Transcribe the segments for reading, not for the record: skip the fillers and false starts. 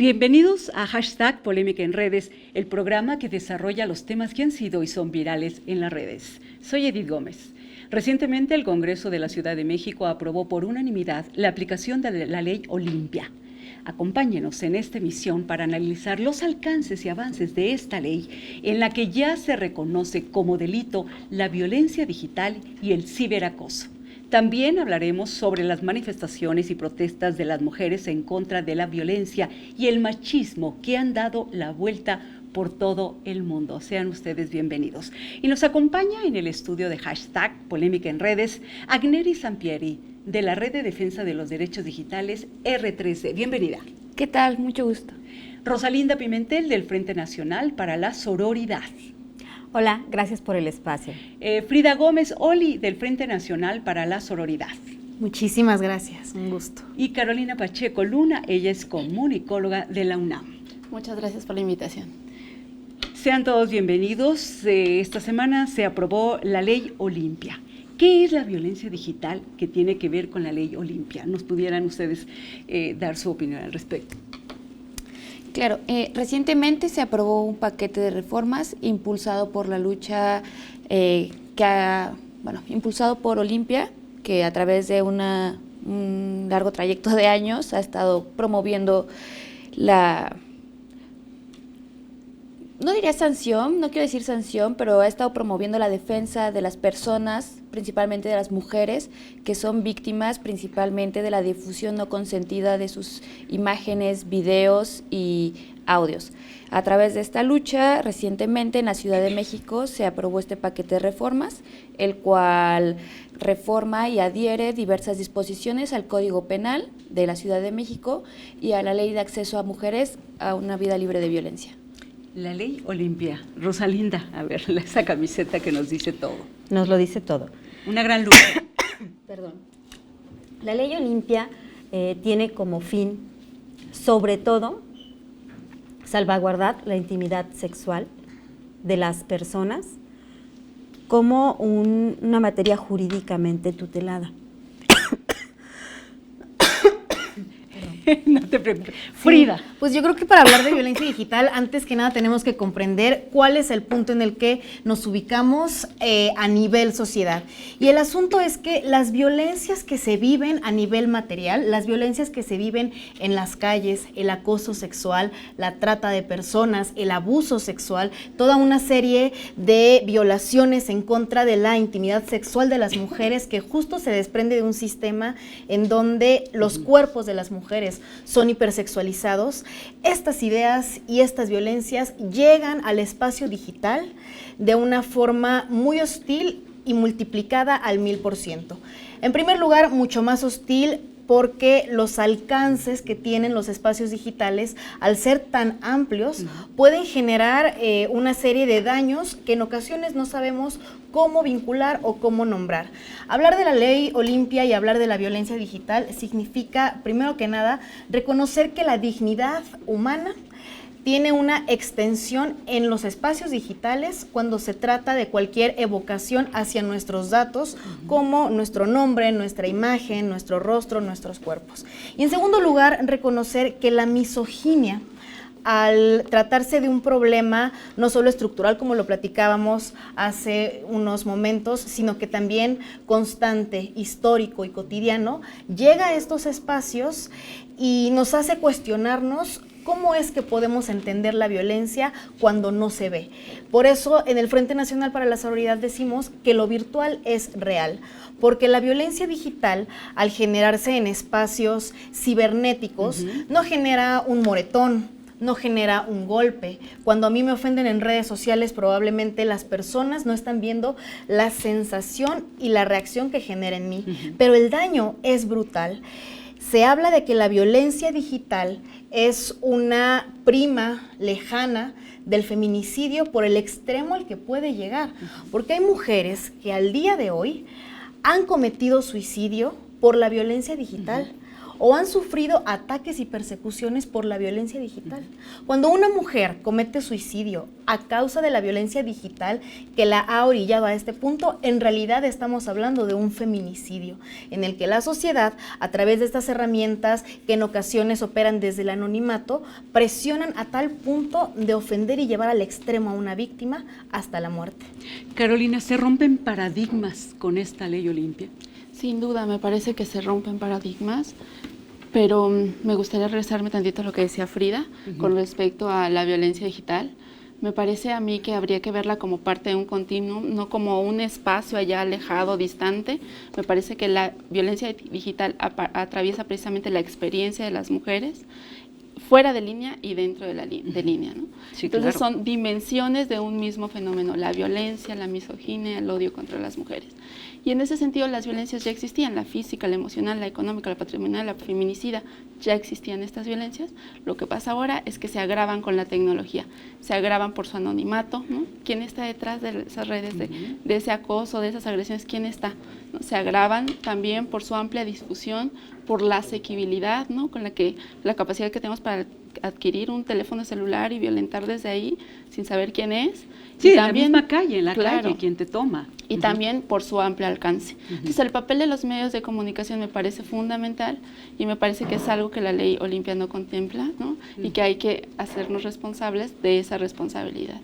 Bienvenidos a Hashtag Polémica en Redes, el programa que desarrolla los temas que han sido y son virales en las redes. Soy Edith Gómez. Recientemente el Congreso de la Ciudad de México aprobó por unanimidad la aplicación de la Ley Olimpia. Acompáñenos en esta emisión para analizar los alcances y avances de esta ley en la que ya se reconoce como delito la violencia digital y el ciberacoso. También hablaremos sobre las manifestaciones y protestas de las mujeres en contra de la violencia y el machismo que han dado la vuelta por todo el mundo. Sean ustedes bienvenidos. Y nos acompaña en el estudio de Hashtag Polémica en Redes, Agneri Sampieri, de la Red de Defensa de los Derechos Digitales R3D. Bienvenida. ¿Qué tal? Mucho gusto. Rosalinda Pimentel, del Frente Nacional para la Sororidad. Hola, gracias por el espacio. Frida Gómez Oli, del Frente Nacional para la Sororidad. Muchísimas gracias, un gusto. Y Carolina Pacheco Luna, ella es comunicóloga de la UNAM. Muchas gracias por la invitación. Sean todos bienvenidos. Esta semana se aprobó la Ley Olimpia. ¿Qué es la violencia digital que tiene que ver con la Ley Olimpia? ¿Nos pudieran ustedes dar su opinión al respecto? Claro, recientemente se aprobó un paquete de reformas impulsado por la lucha, impulsado por Olimpia, que a través de un largo trayecto de años ha estado promoviendo no diría sanción, no quiero decir sanción, pero ha estado promoviendo la defensa de las personas, principalmente de las mujeres, que son víctimas principalmente de la difusión no consentida de sus imágenes, videos y audios. A través de esta lucha, recientemente en la Ciudad de México se aprobó este paquete de reformas, el cual reforma y adhiere diversas disposiciones al Código Penal de la Ciudad de México y a la Ley de Acceso a Mujeres a una vida libre de violencia. La Ley Olimpia. Rosalinda, a ver, esa camiseta que nos dice todo. Nos lo dice todo. Una gran lucha. Perdón. La Ley Olimpia tiene como fin, sobre todo, salvaguardar la intimidad sexual de las personas como una materia jurídicamente tutelada. No te preocupes. Frida. Sí, pues yo creo que para hablar de violencia digital, antes que nada tenemos que comprender cuál es el punto en el que nos ubicamos a nivel sociedad. Y el asunto es que las violencias que se viven a nivel material, las violencias que se viven en las calles, el acoso sexual, la trata de personas, el abuso sexual, toda una serie de violaciones en contra de la intimidad sexual de las mujeres que justo se desprende de un sistema en donde los cuerpos de las mujeres son hipersexualizados. Estas ideas y estas violencias llegan al espacio digital de una forma muy hostil y multiplicada al 1000%. En primer lugar, mucho más hostil porque los alcances que tienen los espacios digitales, al ser tan amplios, pueden generar una serie de daños que en ocasiones no sabemos cómo vincular o cómo nombrar. Hablar de la Ley Olimpia y hablar de la violencia digital significa, primero que nada, reconocer que la dignidad humana tiene una extensión en los espacios digitales cuando se trata de cualquier evocación hacia nuestros datos, como nuestro nombre, nuestra imagen, nuestro rostro, nuestros cuerpos. Y en segundo lugar, reconocer que la misoginia, al tratarse de un problema no solo estructural, como lo platicábamos hace unos momentos, sino que también constante, histórico y cotidiano, llega a estos espacios y nos hace cuestionarnos ¿cómo es que podemos entender la violencia cuando no se ve? Por eso, en el Frente Nacional para la Sororidad decimos que lo virtual es real, porque la violencia digital, al generarse en espacios cibernéticos, no genera un moretón, no genera un golpe. Cuando a mí me ofenden en redes sociales, probablemente las personas no están viendo la sensación y la reacción que genera en mí, pero el daño es brutal. Se habla de que la violencia digital es una prima lejana del feminicidio por el extremo al que puede llegar, porque hay mujeres que al día de hoy han cometido suicidio por la violencia digital. o han sufrido ataques y persecuciones por la violencia digital. Cuando una mujer comete suicidio a causa de la violencia digital que la ha orillado a este punto, en realidad estamos hablando de un feminicidio, en el que la sociedad, a través de estas herramientas que en ocasiones operan desde el anonimato, presionan a tal punto de ofender y llevar al extremo a una víctima hasta la muerte. Carolina, ¿se rompen paradigmas con esta ley Olimpia? Sin duda, me parece que se rompen paradigmas, pero me gustaría regresarme tantito a lo que decía Frida con respecto a la violencia digital. Me parece a mí que habría que verla como parte de un continuum, no como un espacio allá alejado, distante. Me parece que la violencia digital atraviesa precisamente la experiencia de las mujeres, fuera de línea y dentro de línea, ¿no? Sí, entonces claro. son dimensiones de un mismo fenómeno, la violencia, la misoginia, el odio contra las mujeres. Y en ese sentido las violencias ya existían, la física, la emocional, la económica, la patrimonial, la feminicida, ya existían estas violencias. Lo que pasa ahora es que se agravan con la tecnología, se agravan por su anonimato, ¿no? ¿Quién está detrás de esas redes, de ese acoso, de esas agresiones? ¿Quién está? ¿No? Se agravan también por su amplia difusión, por la asequibilidad, ¿no? Con la capacidad que tenemos para adquirir un teléfono celular y violentar desde ahí sin saber quién es. Sí, y en también, la misma calle, en la claro, calle, quien te toma. y también por su amplio alcance. Entonces, el papel de los medios de comunicación me parece fundamental y me parece que es algo que la ley Olimpia no contempla, ¿no? Y que hay que hacernos responsables de esa responsabilidad.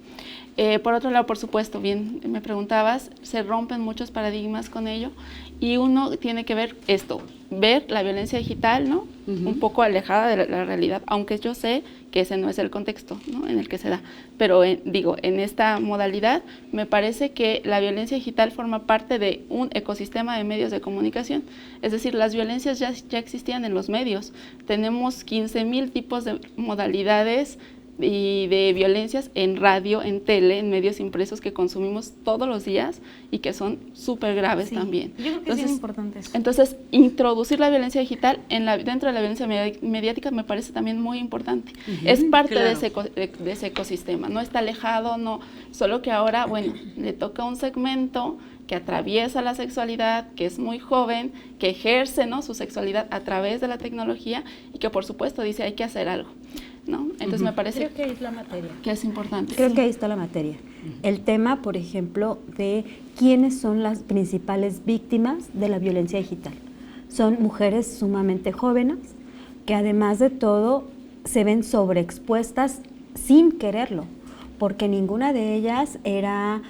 Por otro lado, por supuesto, bien me preguntabas, se rompen muchos paradigmas con ello y uno tiene que ver la violencia digital, ¿no? Un poco alejada de la realidad, aunque yo sé que ese no es el contexto, ¿no? En el que se da. Pero en esta modalidad me parece que la violencia digital forma parte de un ecosistema de medios de comunicación. Es decir, las violencias ya existían en los medios. Tenemos 15,000 tipos de modalidades y de violencias en radio, en tele, en medios impresos que consumimos todos los días y que son súper graves también. Yo creo que es importante eso. Entonces, introducir la violencia digital dentro de la violencia mediática me parece también muy importante. Es parte de ese ecosistema, no está alejado, no, solo que ahora, bueno, le toca un segmento que atraviesa la sexualidad, que es muy joven, que ejerce, ¿no?, su sexualidad a través de la tecnología y que por supuesto dice hay que hacer algo, ¿no? Entonces me parece Creo que ahí es la materia. que es importante. Creo que ahí está la materia. El tema, por ejemplo, de quiénes son las principales víctimas de la violencia digital. Son mujeres sumamente jóvenes que además de todo se ven sobreexpuestas sin quererlo, porque ninguna de ellas era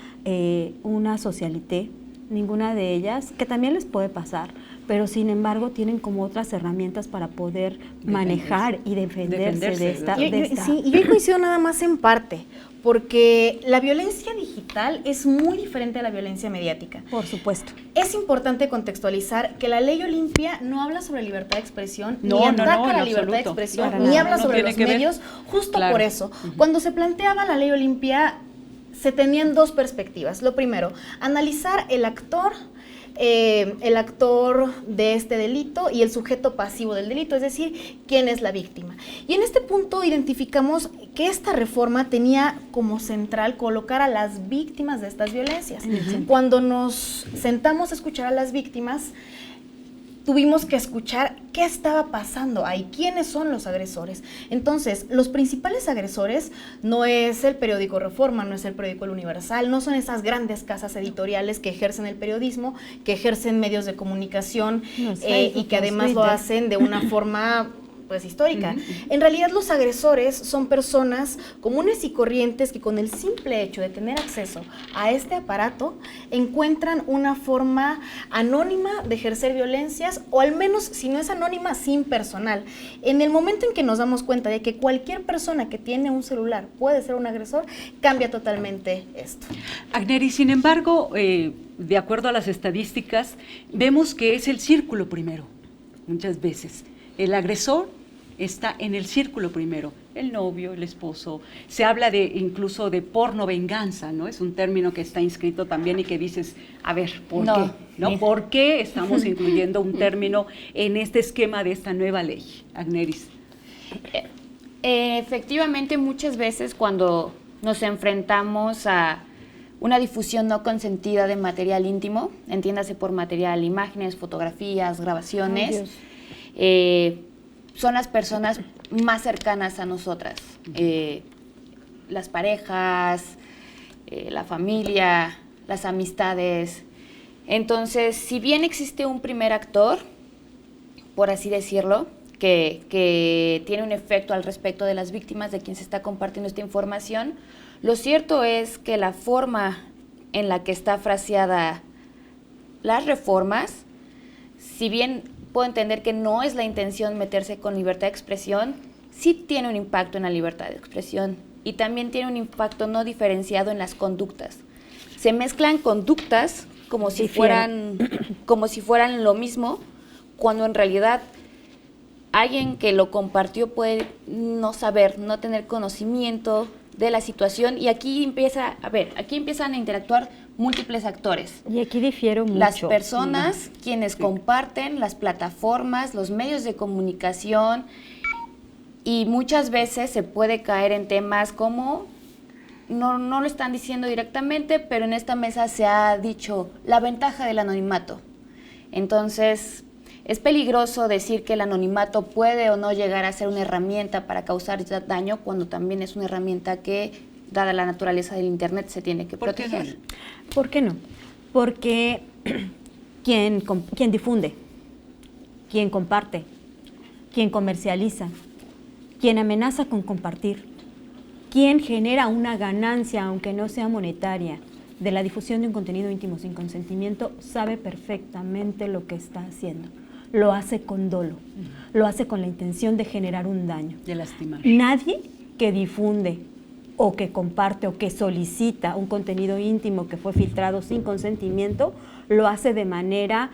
una socialité, ninguna de ellas, que también les puede pasar, pero sin embargo tienen como otras herramientas para poder manejar y defenderse de esta. Sí, y yo coincido nada más en parte, porque la violencia digital es muy diferente a la violencia mediática. Por supuesto. Es importante contextualizar que la ley Olimpia no habla sobre libertad de expresión, No, ni no, ataca no, en la libertad de absoluto. expresión, Para ni nada. habla No sobre tiene los que ver. medios, justo Claro. por eso. Cuando se planteaba la ley Olimpia, se tenían dos perspectivas. Lo primero, analizar el actor de este delito y el sujeto pasivo del delito, es decir, quién es la víctima. Y en este punto identificamos que esta reforma tenía como central colocar a las víctimas de estas violencias. Cuando nos sentamos a escuchar a las víctimas, tuvimos que escuchar qué estaba pasando ahí, quiénes son los agresores. Entonces, los principales agresores no es el periódico Reforma, no es el periódico El Universal, no son esas grandes casas editoriales que ejercen el periodismo, que ejercen medios de comunicación y que además lo hacen de una forma pues histórica. En realidad los agresores son personas comunes y corrientes que con el simple hecho de tener acceso a este aparato encuentran una forma anónima de ejercer violencias, o al menos, si no es anónima, sin personal. En el momento en que nos damos cuenta de que cualquier persona que tiene un celular puede ser un agresor, cambia totalmente esto. Agneri, sin embargo, de acuerdo a las estadísticas, vemos que es el círculo primero, muchas veces. El agresor está en el círculo primero, el novio, el esposo. Se habla incluso de porno venganza, ¿no? Es un término que está inscrito también y que dices, a ver, ¿por qué? ¿No? ¿Por qué estamos incluyendo un término en este esquema de esta nueva ley? Agneris. Efectivamente, muchas veces cuando nos enfrentamos a una difusión no consentida de material íntimo, entiéndase por material, imágenes, fotografías, grabaciones, son las personas más cercanas a nosotras, las parejas, la familia, las amistades. Entonces, si bien existe un primer actor, por así decirlo, que tiene un efecto al respecto de las víctimas de quien se está compartiendo esta información, lo cierto es que la forma en la que está fraseada las reformas, si bien puedo entender que no es la intención meterse con libertad de expresión, sí tiene un impacto en la libertad de expresión y también tiene un impacto no diferenciado en las conductas. Se mezclan conductas como si fueran lo mismo, cuando en realidad alguien que lo compartió puede no saber, no tener conocimiento de la situación, y aquí empiezan a interactuar múltiples actores. Y aquí difiero mucho. Las personas, quienes comparten, las plataformas, los medios de comunicación, y muchas veces se puede caer en temas como, no lo están diciendo directamente, pero en esta mesa se ha dicho la ventaja del anonimato. Entonces, es peligroso decir que el anonimato puede o no llegar a ser una herramienta para causar daño, cuando también es una herramienta que, dada la naturaleza del Internet, se tiene que proteger. ¿Por qué no? Porque quien difunde, quien comparte, quien comercializa, quien amenaza con compartir, quien genera una ganancia, aunque no sea monetaria, de la difusión de un contenido íntimo sin consentimiento, sabe perfectamente lo que está haciendo. Lo hace con dolo, lo hace con la intención de generar un daño. De lastimar. Nadie que difunde o que comparte o que solicita un contenido íntimo que fue filtrado sin consentimiento, lo hace de manera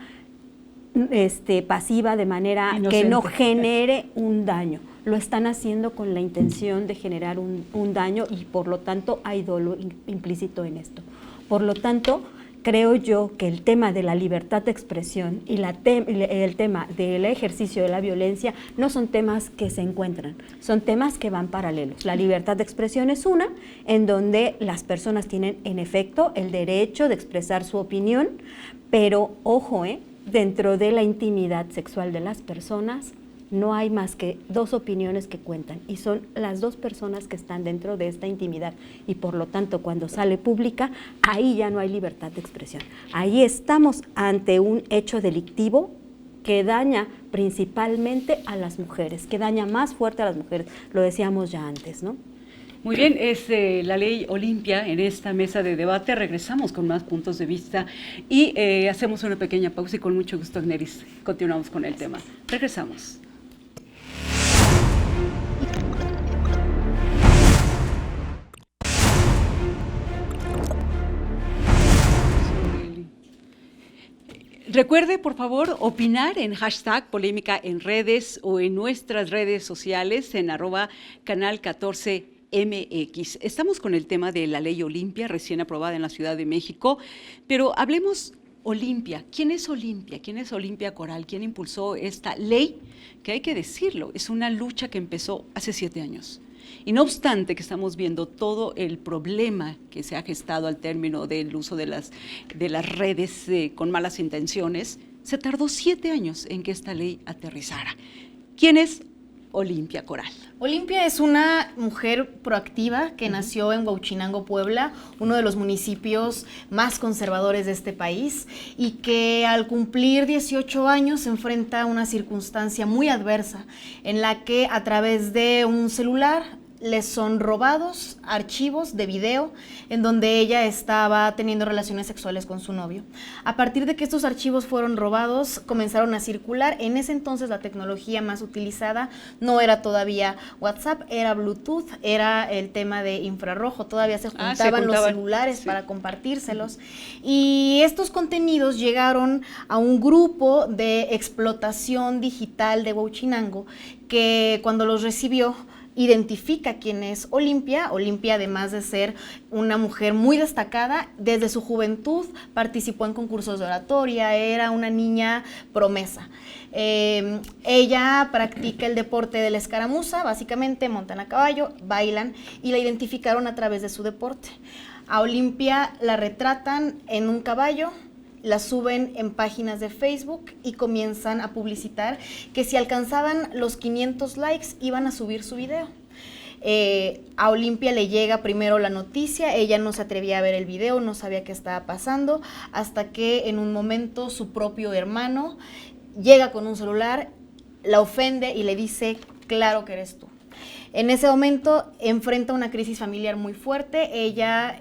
pasiva, de manera inocente, que no genere un daño. Lo están haciendo con la intención de generar un daño, y por lo tanto hay dolo implícito en esto. Por lo tanto, creo yo que el tema de la libertad de expresión y el tema del ejercicio de la violencia no son temas que se encuentran, son temas que van paralelos. La libertad de expresión es una, en donde las personas tienen en efecto el derecho de expresar su opinión, pero ojo, dentro de la intimidad sexual de las personas no hay más que dos opiniones que cuentan, y son las dos personas que están dentro de esta intimidad, y por lo tanto cuando sale pública, ahí ya no hay libertad de expresión. Ahí estamos ante un hecho delictivo que daña principalmente a las mujeres, que daña más fuerte a las mujeres, lo decíamos ya antes, ¿no? Muy bien, es la ley Olimpia en esta mesa de debate. Regresamos con más puntos de vista y hacemos una pequeña pausa, y con mucho gusto, Agneris, continuamos con el tema. Regresamos. Recuerde, por favor, opinar en hashtag Polémica en Redes o en nuestras redes sociales en @canal14MX. Estamos con el tema de la ley Olimpia, recién aprobada en la Ciudad de México, pero hablemos Olimpia. ¿Quién es Olimpia? ¿Quién es Olimpia Coral? ¿Quién impulsó esta ley? Que hay que decirlo, es una lucha que empezó hace 7 años. Y no obstante que estamos viendo todo el problema que se ha gestado al término del uso de las redes con malas intenciones, se tardó 7 años en que esta ley aterrizara. ¿Quién es Olimpia Coral? Olimpia es una mujer proactiva que nació en Huauchinango, Puebla, uno de los municipios más conservadores de este país, y que al cumplir 18 años se enfrenta a una circunstancia muy adversa en la que, a través de un celular, les son robados archivos de video en donde ella estaba teniendo relaciones sexuales con su novio. A partir de que estos archivos fueron robados, comenzaron a circular. En ese entonces la tecnología más utilizada no era todavía WhatsApp, era Bluetooth, era el tema de infrarrojo. Todavía se juntaban los celulares para compartírselos. Y estos contenidos llegaron a un grupo de explotación digital de Huauchinango, que cuando los recibió, identifica quién es Olimpia. Olimpia, además de ser una mujer muy destacada, desde su juventud participó en concursos de oratoria, era una niña promesa. Ella practica el deporte de la escaramuza, básicamente montan a caballo, bailan, y la identificaron a través de su deporte. A Olimpia la retratan en un caballo la suben en páginas de Facebook y comienzan a publicitar que si alcanzaban los 500 likes iban a subir su video. A Olimpia le llega primero la noticia, ella no se atrevía a ver el video, no sabía qué estaba pasando, hasta que en un momento su propio hermano llega con un celular, la ofende y le dice, claro que eres tú. En ese momento enfrenta una crisis familiar muy fuerte, ella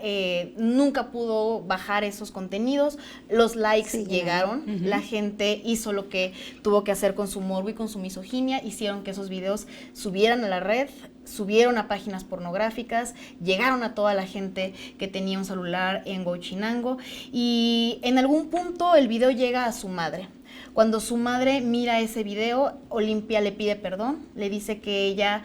nunca pudo bajar esos contenidos, los likes llegaron, la gente hizo lo que tuvo que hacer con su morbo y con su misoginia, hicieron que esos videos subieran a la red, subieron a páginas pornográficas, llegaron a toda la gente que tenía un celular en Huachinango y en algún punto el video llega a su madre. Cuando su madre mira ese video, Olimpia le pide perdón, le dice que ella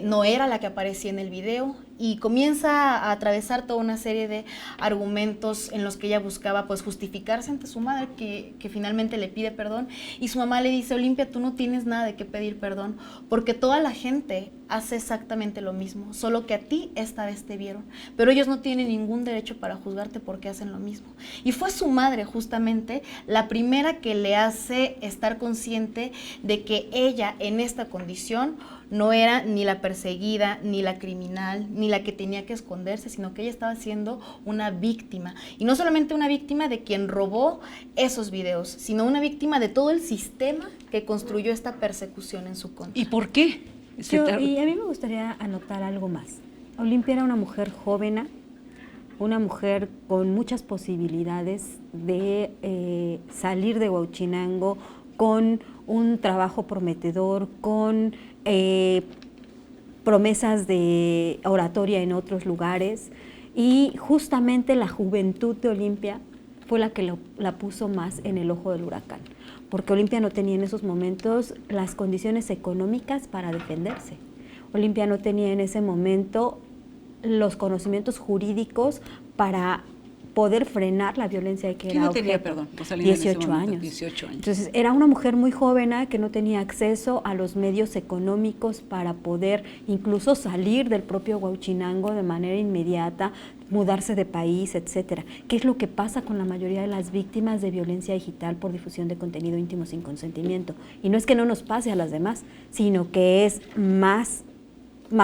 no era la que aparecía en el video y comienza a atravesar toda una serie de argumentos en los que ella buscaba pues justificarse ante su madre que finalmente le pide perdón y su mamá le dice, Olimpia, tú no tienes nada de qué pedir perdón porque toda la gente hace exactamente lo mismo, solo que a ti esta vez te vieron, pero ellos no tienen ningún derecho para juzgarte porque hacen lo mismo. Y fue su madre justamente la primera que le hace estar consciente de que ella en esta condición no era ni la perseguida, ni la criminal, ni la que tenía que esconderse, sino que ella estaba siendo una víctima. Y no solamente una víctima de quien robó esos videos, sino una víctima de todo el sistema que construyó esta persecución en su contra. ¿Y por qué? Y a mí me gustaría anotar algo más. Olimpia era una mujer joven, una mujer con muchas posibilidades de salir de Huachinango, con un trabajo prometedor, con promesas de oratoria en otros lugares, y justamente la juventud de Olimpia fue la que la puso más en el ojo del huracán, porque Olimpia no tenía en esos momentos las condiciones económicas para defenderse. Olimpia no tenía en ese momento los conocimientos jurídicos para poder frenar la violencia de que era no tenía, objeto. perdón, Rosalinda, 18 años. 18 años. Entonces era una mujer muy joven que no tenía acceso a los medios económicos para poder incluso salir del propio Huachinango de manera inmediata, mudarse de país, etcétera. ¿Qué es lo que pasa con la mayoría de las víctimas de violencia digital por difusión de contenido íntimo sin consentimiento? Y no es que no nos pase a las demás, sino que es más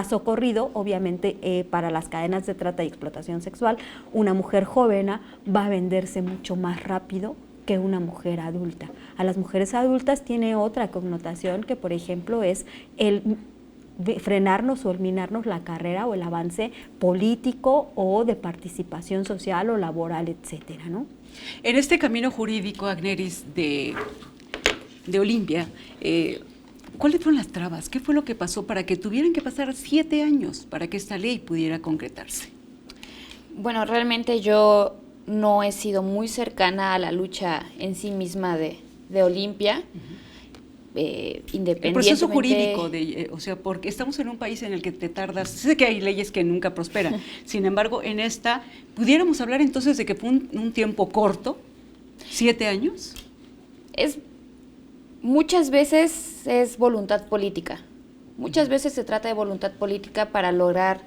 socorrido, obviamente, para las cadenas de trata y explotación sexual. Una mujer joven va a venderse mucho más rápido que una mujer adulta. A las mujeres adultas tiene otra connotación que, por ejemplo, es el frenarnos o eliminarnos la carrera o el avance político o de participación social o laboral, etcétera, ¿no? En este camino jurídico, Agneris, de Olimpia, ¿cuáles fueron las trabas? ¿Qué fue lo que pasó para que tuvieran que pasar 7 años para que esta ley pudiera concretarse? Bueno, realmente yo no he sido muy cercana a la lucha en sí misma de Olimpia. Independientemente... El proceso jurídico, o sea, porque estamos en un país en el que te tardas, sé que hay leyes que nunca prosperan, sin embargo, en esta, ¿pudiéramos hablar entonces de que fue un tiempo corto, 7 años? Muchas veces es voluntad política, muchas veces se trata de voluntad política para lograr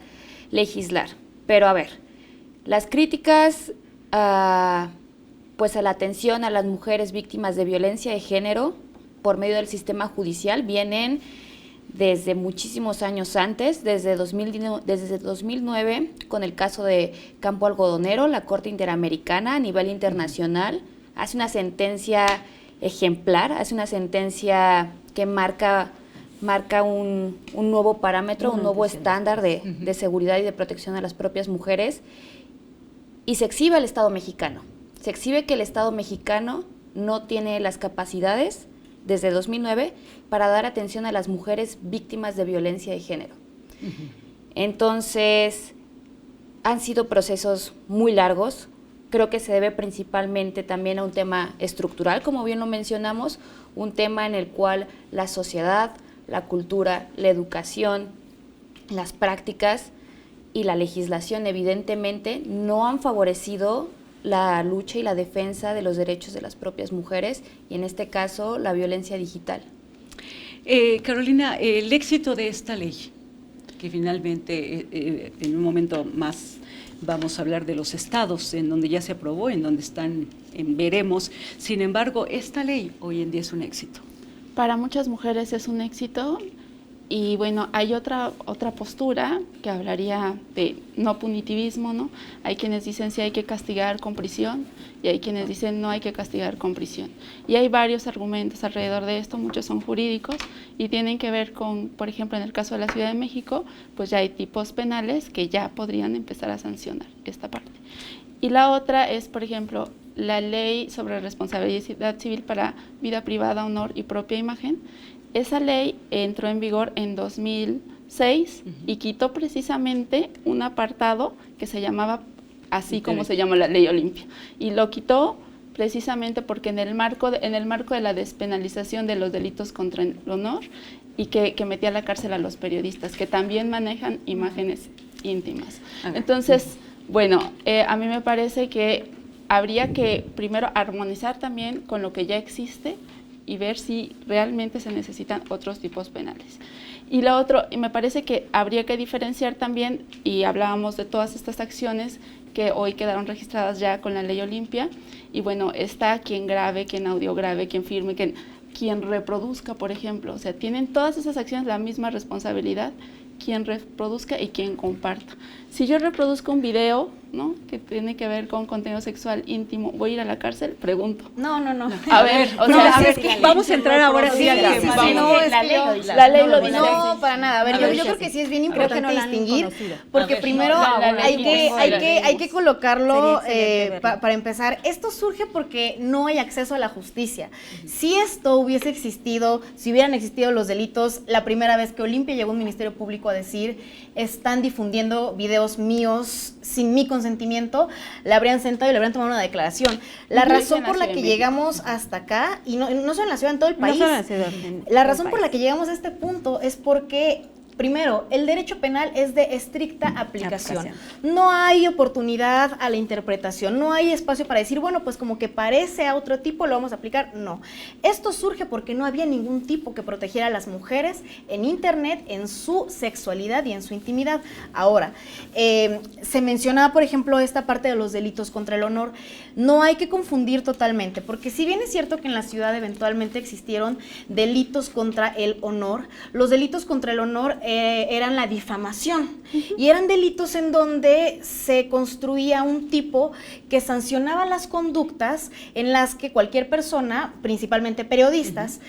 legislar, pero a ver, las críticas pues a la atención a las mujeres víctimas de violencia de género por medio del sistema judicial vienen desde muchísimos años antes, desde 2009 con el caso de Campo Algodonero. La Corte Interamericana a nivel internacional hace una sentencia ejemplar, hace una sentencia que marca un nuevo parámetro, un nuevo estándar de seguridad y de protección a las propias mujeres, y se exhibe al Estado mexicano. Se exhibe que el Estado mexicano no tiene las capacidades desde 2009 para dar atención a las mujeres víctimas de violencia de género. Entonces, han sido procesos muy largos. Creo que se debe principalmente también a un tema estructural, como bien lo mencionamos, un tema en el cual la sociedad, la cultura, la educación, las prácticas y la legislación evidentemente no han favorecido la lucha y la defensa de los derechos de las propias mujeres y en este caso la violencia digital. Carolina, el éxito de esta ley, que finalmente en un momento más vamos a hablar de los estados en donde ya se aprobó, en donde están en veremos. Sin embargo, esta ley hoy en día es un éxito. Para muchas mujeres es un éxito y bueno, hay otra postura que hablaría de no punitivismo, ¿no? Hay quienes dicen sí hay que castigar con prisión y hay quienes dicen no hay que castigar con prisión. Y hay varios argumentos alrededor de esto, muchos son jurídicos y tienen que ver con, por ejemplo, en el caso de la Ciudad de México, pues ya hay tipos penales que ya podrían empezar a sancionar esta parte. Y la otra es, por ejemplo, la ley sobre responsabilidad civil para vida privada, honor y propia imagen. Esa ley entró en vigor en 2006 y quitó precisamente un apartado que se llamaba así como se llama la ley Olimpia. Y lo quitó precisamente porque en el marco de la despenalización de los delitos contra el honor y que metía a la cárcel a los periodistas, que también manejan imágenes íntimas. Entonces, bueno, a mí me parece que habría que primero armonizar también con lo que ya existe y ver si realmente se necesitan otros tipos penales. Y lo otro, me parece que habría que diferenciar también, y hablábamos de todas estas acciones que hoy quedaron registradas ya con la ley Olimpia, y bueno, está quien grabe, quien audiograbe, quien firme, quien reproduzca, por ejemplo. O sea, tienen todas esas acciones la misma responsabilidad, quien reproduzca y quien comparta. Si yo reproduzco un video, ¿no?, que tiene que ver con contenido sexual íntimo, ¿voy a ir a la cárcel? Pregunto. No. A ver, o sea, vamos a entrar ahora sí al tema. La ley lo dice. No, para nada. A ver, yo creo que sí es bien importante distinguir, porque primero hay que colocarlo para empezar. Esto surge porque no hay acceso a la justicia. Si esto hubiese existido, si hubieran existido los delitos, la primera vez que Olimpia llegó a un ministerio público a decir están difundiendo videos míos sin mi consentimiento, la habrían sentado y le habrían tomado una declaración. La razón por la que llegamos hasta acá, y no solo en la ciudad, en todo el país, la razón por la que llegamos a este punto es porque primero, el derecho penal es de estricta aplicación. No hay oportunidad a la interpretación, no hay espacio para decir, bueno, pues como que parece a otro tipo, lo vamos a aplicar. No. Esto surge porque no había ningún tipo que protegiera a las mujeres en Internet, en su sexualidad y en su intimidad. Ahora, se mencionaba, por ejemplo, esta parte de los delitos contra el honor. No hay que confundir totalmente, porque si bien es cierto que en la ciudad eventualmente existieron delitos contra el honor, los delitos contra el honor eran la difamación y eran delitos en donde se construía un tipo que sancionaba las conductas en las que cualquier persona, principalmente periodistas,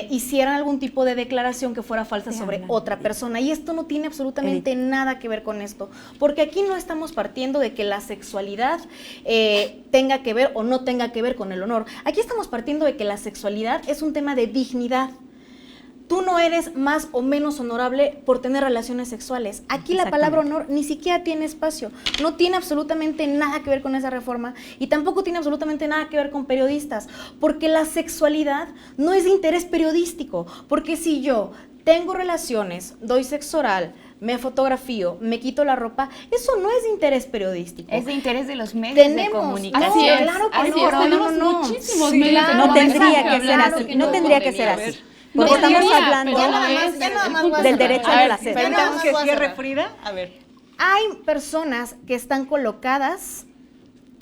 hicieran algún tipo de declaración que fuera falsa sobre otra persona, y esto no tiene absolutamente nada que ver con esto, porque aquí no estamos partiendo de que la sexualidad tenga que ver o no tenga que ver con el honor. Aquí estamos partiendo de que la sexualidad es un tema de dignidad. Tú no eres más o menos honorable por tener relaciones sexuales. Aquí la palabra honor ni siquiera tiene espacio. No tiene absolutamente nada que ver con esa reforma y tampoco tiene absolutamente nada que ver con periodistas, porque la sexualidad no es de interés periodístico. Porque si yo tengo relaciones, doy sexo oral, me fotografío, me quito la ropa, eso no es de interés periodístico. Es de interés de los medios de comunicación. Así es, claro que no, tenemos muchísimos medios de no tendría comunicación que ser así, no tendría que ser así. Porque estamos hablando del derecho al placer. Permítamos que cierre Frida. A ver. Hay personas que están colocadas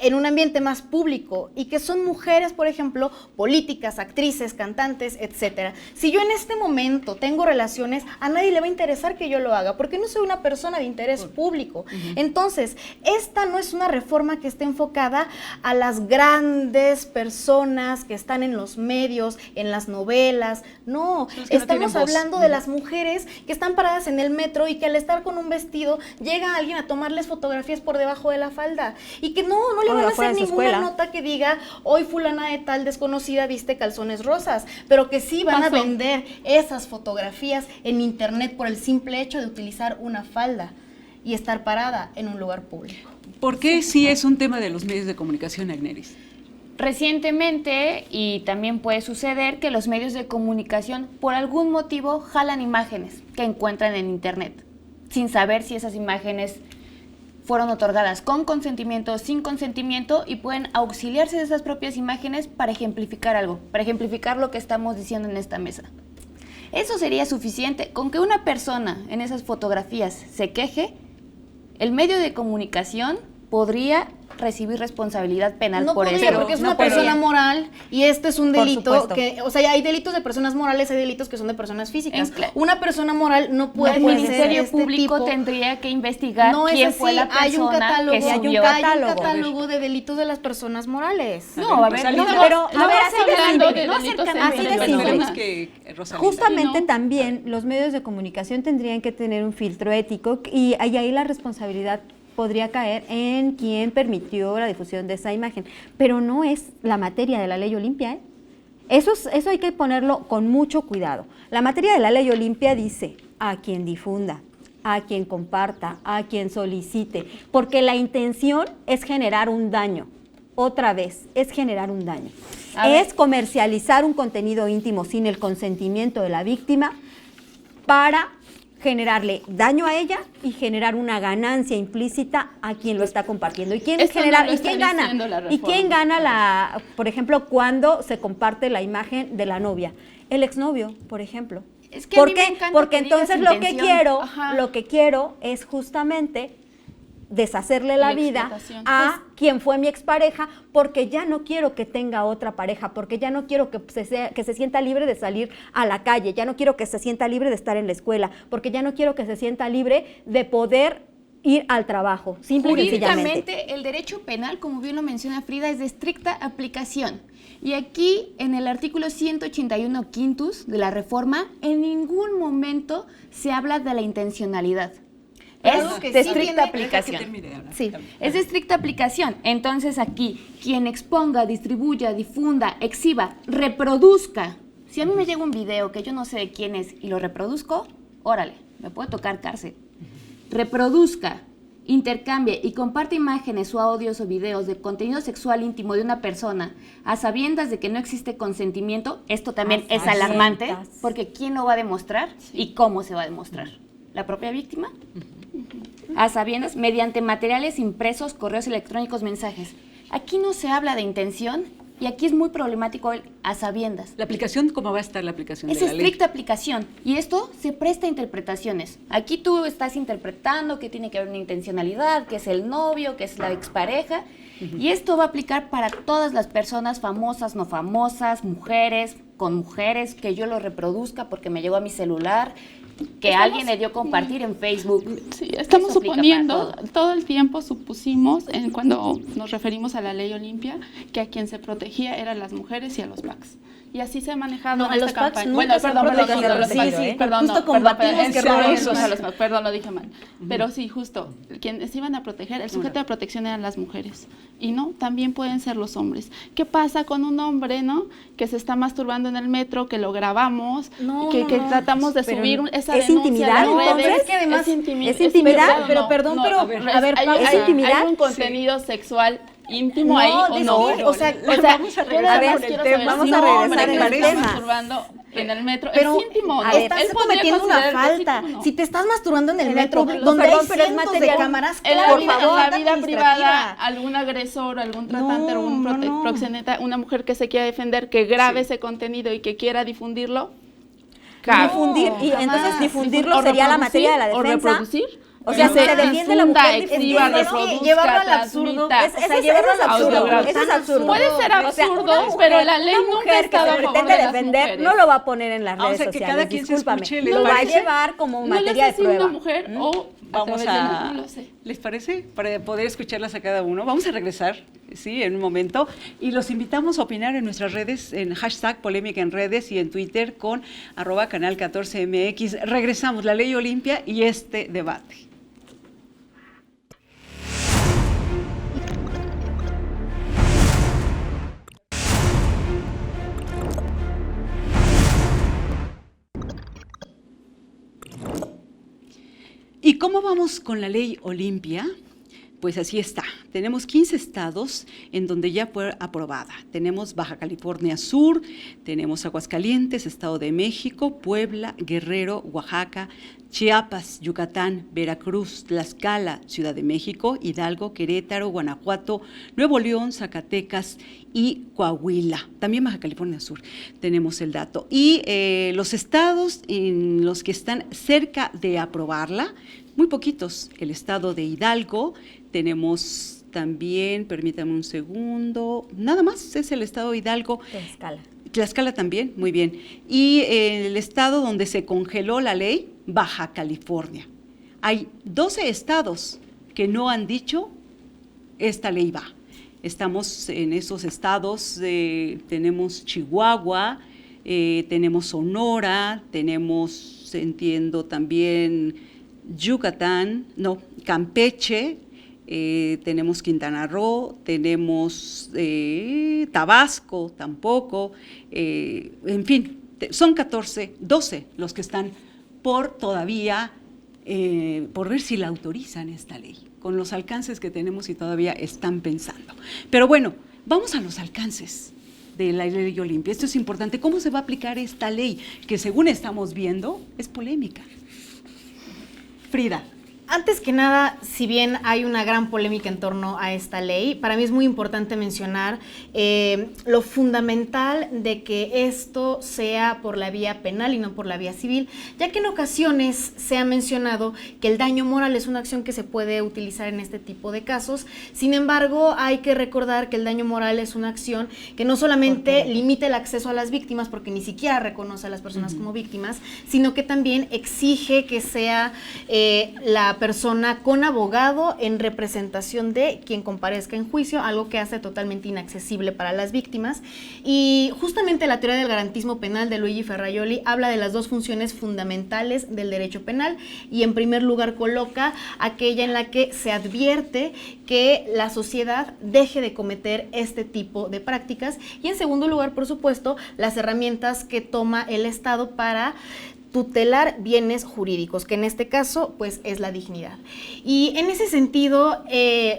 en un ambiente más público y que son mujeres, por ejemplo, políticas, actrices, cantantes, etcétera. Si yo en este momento tengo relaciones, a nadie le va a interesar que yo lo haga, porque no soy una persona de interés público. Entonces, esta no es una reforma que esté enfocada a las grandes personas que están en los medios, en las novelas. No, estamos hablando de las mujeres que están paradas en el metro y que al estar con un vestido llega alguien a tomarles fotografías por debajo de la falda y que no le van a hacer ninguna nota que diga hoy fulana de tal desconocida viste calzones rosas, pero que sí van a vender esas fotografías en Internet por el simple hecho de utilizar una falda y estar parada en un lugar público. ¿Por qué sí es un tema de los medios de comunicación, Agneris? Recientemente, y también puede suceder, que los medios de comunicación por algún motivo jalan imágenes que encuentran en Internet, sin saber si esas imágenes fueron otorgadas con consentimiento o sin consentimiento, y pueden auxiliarse de esas propias imágenes para ejemplificar algo, para ejemplificar lo que estamos diciendo en esta mesa. Eso sería suficiente. Con que una persona en esas fotografías se queje, el medio de comunicación podría recibir responsabilidad penal No por podría, eso. porque es no una persona podría. moral y este es un Por delito supuesto. que, o sea, hay delitos de personas morales, hay delitos que son de personas físicas. Claro. Una persona moral no puede El puede ser Ministerio este Público tipo. tendría que investigar No es quién así, fue la hay un persona catálogo, que subió. hay un catálogo. catálogo de delitos de las personas morales. No, a ver, Rosalía, no, pero, a ver, así de hablando simple, de no delitos acercamiento. así de entre simple. Esperemos personas. que Rosalía. Justamente Sí, ¿no? también los medios de comunicación tendrían que tener un filtro ético y ahí la responsabilidad podría caer en quien permitió la difusión de esa imagen, pero no es la materia de la ley Olimpia, ¿eh? Eso hay que ponerlo con mucho cuidado. La materia de la ley Olimpia dice a quien difunda, a quien comparta, a quien solicite, porque la intención es generar un daño. Otra vez, es generar un daño. Es comercializar un contenido íntimo sin el consentimiento de la víctima para generarle daño a ella y generar una ganancia implícita a quien lo está compartiendo. ¿Y quién Eso no genera, lo y está quién gana? diciendo la ¿Y quién reforma. gana por ejemplo, cuando se comparte la imagen de la novia? El exnovio, por ejemplo. Es que a ¿Por mí me qué? encanta Porque que digas entonces intención. Ajá. lo que quiero es justamente deshacerle la La vida explotación. a quien fue mi expareja, porque ya no quiero que tenga otra pareja, porque ya no quiero que se sienta libre de salir a la calle, ya no quiero que se sienta libre de estar en la escuela, porque ya no quiero que se sienta libre de poder ir al trabajo, simple y sencillamente. Jurídicamente, el derecho penal, como bien lo menciona Frida, es de estricta aplicación. Y aquí, en el artículo 181 quintus de la reforma, en ningún momento se habla de la intencionalidad. Algo Es que de sí estricta tiene- aplicación. Sí. Es de estricta aplicación. Entonces aquí, quien exponga, distribuya, difunda, exhiba, reproduzca. Si a mí me llega un video que yo no sé de quién es y lo reproduzco, órale, me puede tocar cárcel. Reproduzca, intercambie y comparte imágenes o audios o videos de contenido sexual íntimo de una persona a sabiendas de que no existe consentimiento. Esto también A es alarmante, sabiendas. porque ¿quién lo va a demostrar y cómo se va a demostrar? ¿La propia víctima? A sabiendas, mediante materiales impresos, correos electrónicos, mensajes. Aquí no se habla de intención y aquí es muy problemático el a sabiendas. La aplicación, ¿cómo va a estar la aplicación Es de la ley? estricta aplicación y esto se presta a interpretaciones. Aquí tú estás interpretando que tiene que haber una intencionalidad, que es el novio, que es la expareja, y esto va a aplicar para todas las personas famosas, no famosas, mujeres, con mujeres, que yo lo reproduzca porque me llegó a mi celular, que alguien le dio compartir en Facebook. Sí, estamos Eso aplica suponiendo, para todo el tiempo supusimos, cuando nos referimos a la ley Olimpia, que a quien se protegía eran las mujeres y a los PACs. Y así se ha manejado No, en a esta los PACs campaña. nunca se han perdón, protegido. a los Sí, PACs, sí, perdón, justo no, combatimos perdón, que perdón, roben eso, esos. a los PACs, perdón, lo dije mal. Pero sí, justo, quienes se iban a proteger, el sujeto de protección eran las mujeres. Y no, también pueden ser los hombres. ¿Qué pasa con un hombre, no? Que se está masturbando en el metro, que lo grabamos, No, que no, no. tratamos de Pero subir esa ¿es denuncia intimidad, a las redes. entonces? Es que además ¿es intimidad? Pero perdón, pero, a ver, ¿es intimidad? ¿Hay un contenido sexual íntimo No, ahí o es no? que, o sea, vamos a yo regresar nada más con el quiero tema. saber Vamos si a un regresar hombre en que el se está tema. masturbando en el metro pero es íntimo. a ver, estás Él podría cometiendo una considerar que es falta. íntimo. Si te estás masturbando en el En el metro, público, donde perdón, hay pero es cientos de material- cámaras, En la, claro, vida, una en la falta vida administrativa. privada, algún agresor, algún tratante, No, algún no. proxeneta, una mujer que se quiera defender, que grabe ese contenido y que quiera difundirlo, cabe. Difundir, y jamás. entonces difundirlo O sería la reproducir, materia de la o defensa. reproducir. O sea, Que si se defiende la difunda, mujer, exhiba, es que reproduzca, llevarlo al absurdo, transmita. Es- eso es absurdo, eso es absurdo. Puede ser O sea, absurdo, una mujer- pero la ley una nunca ha mujer que estado se a favor pretende de las defender mujeres. no lo va a poner en las Ah, o redes sea, que sociales, cada quien se discúlpame. escuche, ¿les lo va a parece? llevar como No materia le de sé si una prueba. mujer o Vamos través de la- a... no lo sé. ¿Les parece? Para poder escucharlas a cada uno. Vamos a regresar, sí, en un momento. Y los invitamos a opinar en nuestras redes, en hashtag Polémica en Redes y en Twitter con @canal 14MX. Regresamos, la ley Olimpia y este debate. ¿Y cómo vamos con la ley Olimpia? Pues así está. Tenemos 15 estados en donde ya fue aprobada. Tenemos Baja California Sur, tenemos Aguascalientes, Estado de México, Puebla, Guerrero, Oaxaca, Chiapas, Yucatán, Veracruz, Tlaxcala, Ciudad de México, Hidalgo, Querétaro, Guanajuato, Nuevo León, Zacatecas y Coahuila. También Baja California Sur tenemos el dato. Y los estados en los que están cerca de aprobarla, muy poquitos. El estado de Hidalgo, tenemos también, permítame un segundo, nada más es el estado de Hidalgo. Tlaxcala también, muy bien. Y el estado donde se congeló la ley, Baja California. Hay 12 estados que no han dicho esta ley va. Estamos en esos estados, tenemos Chihuahua, tenemos Sonora, tenemos, entiendo también Yucatán, no, Campeche, tenemos Quintana Roo, tenemos Tabasco tampoco, en fin, son 12 los que están por todavía, por ver si la autorizan esta ley, con los alcances que tenemos y todavía están pensando. Pero bueno, vamos a los alcances de la ley Olimpia. Esto es importante. ¿Cómo se va a aplicar esta ley? Que según estamos viendo, es polémica. Frida. Antes que nada, si bien hay una gran polémica en torno a esta ley, para mí es muy importante mencionar lo fundamental de que esto sea por la vía penal y no por la vía civil, ya que en ocasiones se ha mencionado que el daño moral es una acción que se puede utilizar en este tipo de casos. Sin embargo, hay que recordar que el daño moral es una acción que no solamente limita el acceso a las víctimas, porque ni siquiera reconoce a las personas como víctimas, sino que también exige que sea la persona con abogado en representación de quien comparezca en juicio, algo que hace totalmente inaccesible para las víctimas. Y justamente la teoría del garantismo penal de Luigi Ferrajoli habla de las dos funciones fundamentales del derecho penal, y en primer lugar coloca aquella en la que se advierte que la sociedad deje de cometer este tipo de prácticas, y en segundo lugar, por supuesto, las herramientas que toma el Estado para tutelar bienes jurídicos, que en este caso pues es la dignidad. Y en ese sentido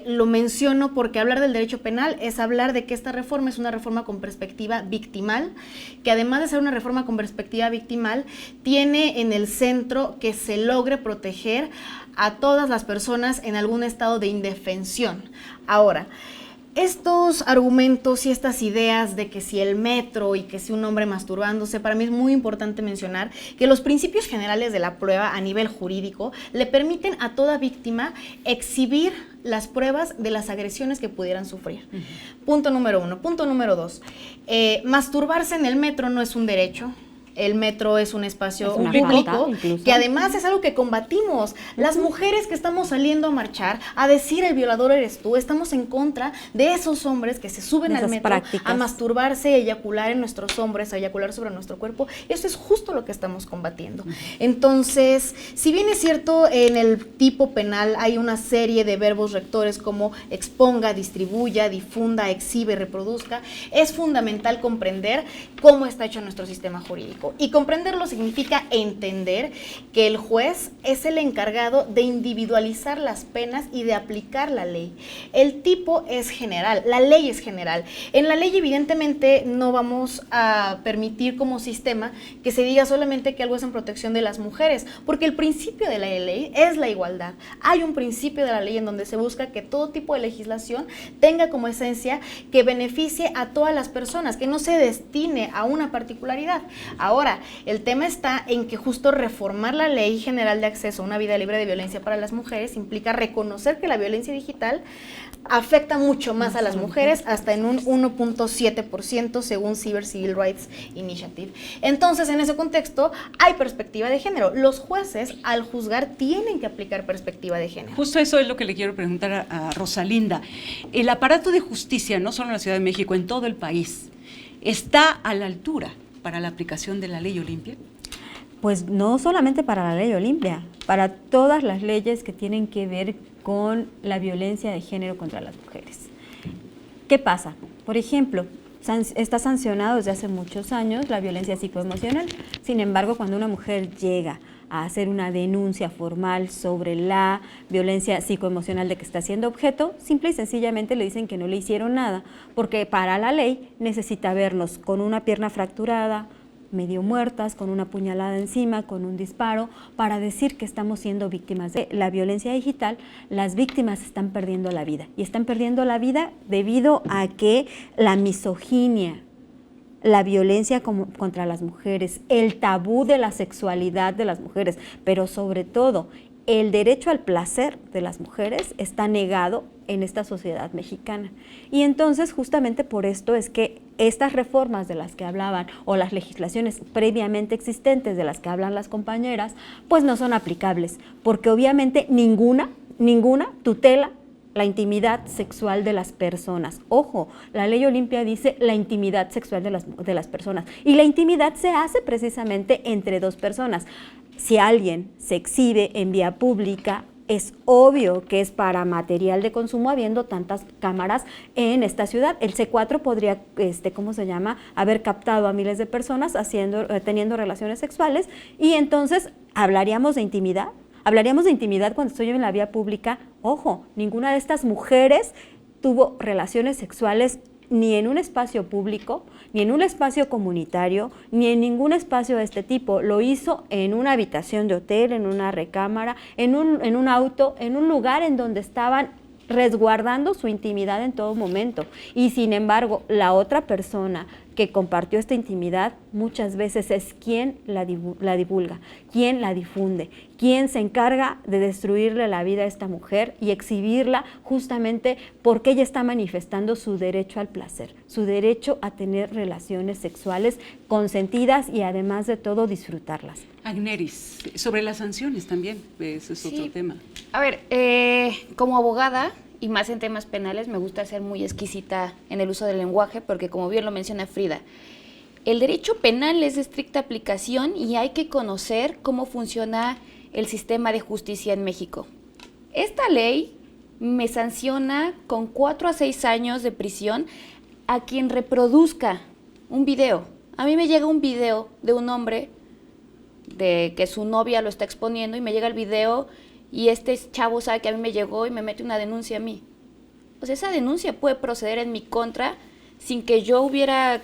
lo menciono porque hablar del derecho penal es hablar de que esta reforma es una reforma con perspectiva victimal, que además de ser una reforma con perspectiva victimal, tiene en el centro que se logre proteger a todas las personas en algún estado de indefensión. Ahora, estos argumentos y estas ideas de que si el metro y que si un hombre masturbándose, para mí es muy importante mencionar que los principios generales de la prueba a nivel jurídico le permiten a toda víctima exhibir las pruebas de las agresiones que pudieran sufrir. Punto número 1. Punto número 2. Masturbarse en el metro no es un derecho. El metro es un espacio público que además es algo que combatimos. Las mujeres que estamos saliendo a marchar, a decir el violador eres tú, estamos en contra de esos hombres que se suben al metro a masturbarse, a eyacular en nuestros hombres, a eyacular sobre nuestro cuerpo. Eso es justo lo que estamos combatiendo. Entonces, si bien es cierto, en el tipo penal hay una serie de verbos rectores como exponga, distribuya, difunda, exhibe, reproduzca, es fundamental comprender cómo está hecho nuestro sistema jurídico. Y comprenderlo significa entender que el juez es el encargado de individualizar las penas y de aplicar la ley. El tipo es general, la ley es general. En la ley evidentemente no vamos a permitir como sistema que se diga solamente que algo es en protección de las mujeres, porque el principio de la ley es la igualdad. Hay un principio de la ley en donde se busca que todo tipo de legislación tenga como esencia que beneficie a todas las personas, que no se destine a una particularidad. Ahora, el tema está en que justo reformar la Ley General de Acceso a una Vida Libre de Violencia para las Mujeres implica reconocer que la violencia digital afecta mucho más a las mujeres, hasta en un 1.7% según Cyber Civil Rights Initiative. Entonces, en ese contexto, hay perspectiva de género. Los jueces, al juzgar, tienen que aplicar perspectiva de género. Justo eso es lo que le quiero preguntar a Rosalinda. El aparato de justicia, no solo en la Ciudad de México, en todo el país, ¿está a la altura para la aplicación de la ley Olimpia? Pues no solamente para la ley Olimpia, para todas las leyes que tienen que ver con la violencia de género contra las mujeres. ¿Qué pasa? Por ejemplo, está sancionado desde hace muchos años la violencia psicoemocional. Sin embargo, cuando una mujer llega a hacer una denuncia formal sobre la violencia psicoemocional de que está siendo objeto, simple y sencillamente le dicen que no le hicieron nada, porque para la ley necesita vernos con una pierna fracturada, medio muertas, con una puñalada encima, con un disparo, para decir que estamos siendo víctimas de la violencia digital. Las víctimas están perdiendo la vida, y están perdiendo la vida debido a que la misoginia, la violencia contra las mujeres, el tabú de la sexualidad de las mujeres, pero sobre todo el derecho al placer de las mujeres está negado en esta sociedad mexicana. Y entonces justamente por esto es que estas reformas de las que hablaban o las legislaciones previamente existentes de las que hablan las compañeras, pues no son aplicables, porque obviamente ninguna tutela la intimidad sexual de las personas. Ojo, la ley Olimpia dice la intimidad sexual de las personas, y la intimidad se hace precisamente entre dos personas. Si alguien se exhibe en vía pública, es obvio que es para material de consumo, habiendo tantas cámaras en esta ciudad. El C4 podría, haber captado a miles de personas teniendo relaciones sexuales, y entonces hablaríamos de intimidad. Hablaríamos de intimidad cuando estoy en la vía pública. Ojo, ninguna de estas mujeres tuvo relaciones sexuales ni en un espacio público, ni en un espacio comunitario, ni en ningún espacio de este tipo. Lo hizo en una habitación de hotel, en una recámara, en un auto, en un lugar en donde estaban resguardando su intimidad en todo momento. Y sin embargo, la otra persona que compartió esta intimidad muchas veces es quien la divulga, quien la difunde, quien se encarga de destruirle la vida a esta mujer y exhibirla justamente porque ella está manifestando su derecho al placer, su derecho a tener relaciones sexuales consentidas y además de todo disfrutarlas. Agneris, sobre las sanciones también, ese es otro tema. A ver, como abogada, y más en temas penales, me gusta ser muy exquisita en el uso del lenguaje, porque como bien lo menciona Frida, el derecho penal es de estricta aplicación y hay que conocer cómo funciona el sistema de justicia en México. Esta ley me sanciona con 4 a 6 años de prisión a quien reproduzca un video. A mí me llega un video de un hombre de que su novia lo está exponiendo y me llega el video y este chavo sabe que a mí me llegó y me mete una denuncia a mí. Pues esa denuncia puede proceder en mi contra sin que yo hubiera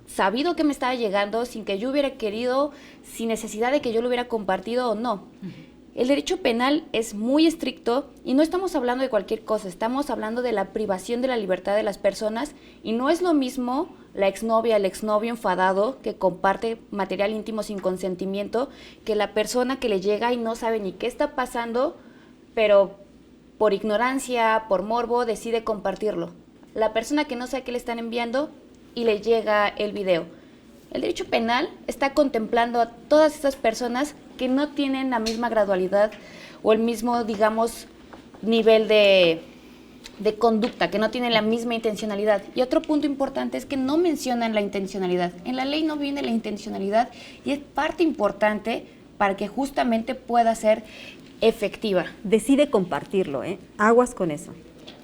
sabido que me estaba llegando, sin que yo hubiera querido, sin necesidad de que yo lo hubiera compartido o no. El derecho penal es muy estricto y no estamos hablando de cualquier cosa, estamos hablando de la privación de la libertad de las personas y no es lo mismo la exnovia, el exnovio enfadado que comparte material íntimo sin consentimiento que la persona que le llega y no sabe ni qué está pasando, pero por ignorancia, por morbo, decide compartirlo. La persona que no sabe qué le están enviando y le llega el video. El derecho penal está contemplando a todas estas personas que no tienen la misma gradualidad o el mismo, digamos, nivel de conducta, que no tienen la misma intencionalidad. Y otro punto importante es que no mencionan la intencionalidad. En la ley no viene la intencionalidad y es parte importante para que justamente pueda ser efectiva. Decide compartirlo, aguas con eso.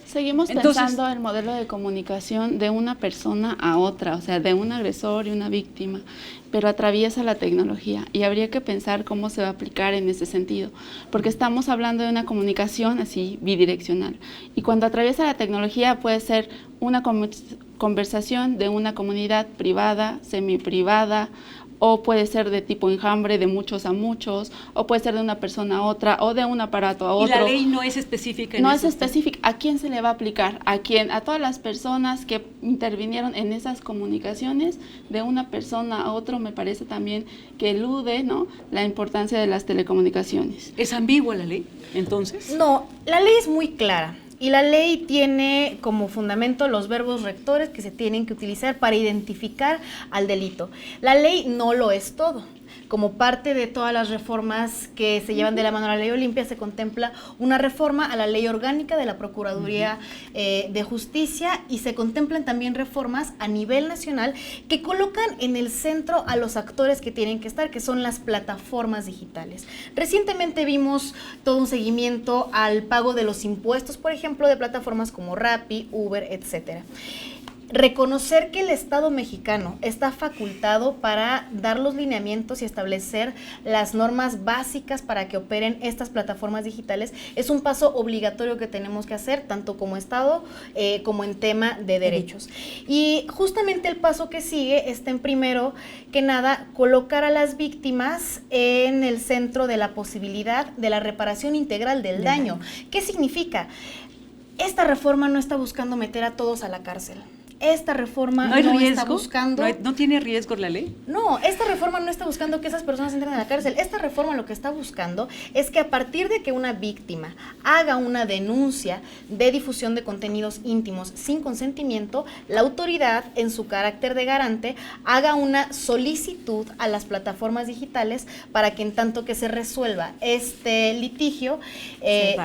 Seguimos pensando el modelo de comunicación de una persona a otra, o sea, de un agresor y una víctima, pero atraviesa la tecnología y habría que pensar cómo se va a aplicar en ese sentido, porque estamos hablando de una comunicación así bidireccional y cuando atraviesa la tecnología puede ser una conversación de una comunidad privada, semiprivada, o puede ser de tipo enjambre, de muchos a muchos, o puede ser de una persona a otra, o de un aparato a otro. Y la ley no es específica. No es específica. ¿A quién se le va a aplicar? ¿A quién? A todas las personas que intervinieron en esas comunicaciones, de una persona a otro, me parece también que elude, ¿no?, la importancia de las telecomunicaciones. ¿Es ambigua la ley, entonces? No, la ley es muy clara. Y la ley tiene como fundamento los verbos rectores que se tienen que utilizar para identificar al delito. La ley no lo es todo. Como parte de todas las reformas que se llevan de la mano a la ley Olimpia, se contempla una reforma a la ley orgánica de la Procuraduría de Justicia y se contemplan también reformas a nivel nacional que colocan en el centro a los actores que tienen que estar, que son las plataformas digitales. Recientemente vimos todo un seguimiento al pago de los impuestos, por ejemplo, de plataformas como Rappi, Uber, etcétera. Reconocer que el Estado mexicano está facultado para dar los lineamientos y establecer las normas básicas para que operen estas plataformas digitales es un paso obligatorio que tenemos que hacer, tanto como Estado como en tema de derechos. Y justamente el paso que sigue está en, primero que nada, colocar a las víctimas en el centro de la posibilidad de la reparación integral del daño. ¿Qué significa? Esta reforma no está buscando meter a todos a la cárcel. esta reforma ¿No hay no riesgo? está buscando... ¿No tiene riesgo la ley? No, esta reforma no está buscando que esas personas entren a la cárcel. Esta reforma lo que está buscando es que a partir de que una víctima haga una denuncia de difusión de contenidos íntimos sin consentimiento, la autoridad, en su carácter de garante, haga una solicitud a las plataformas digitales para que en tanto que se resuelva este litigio,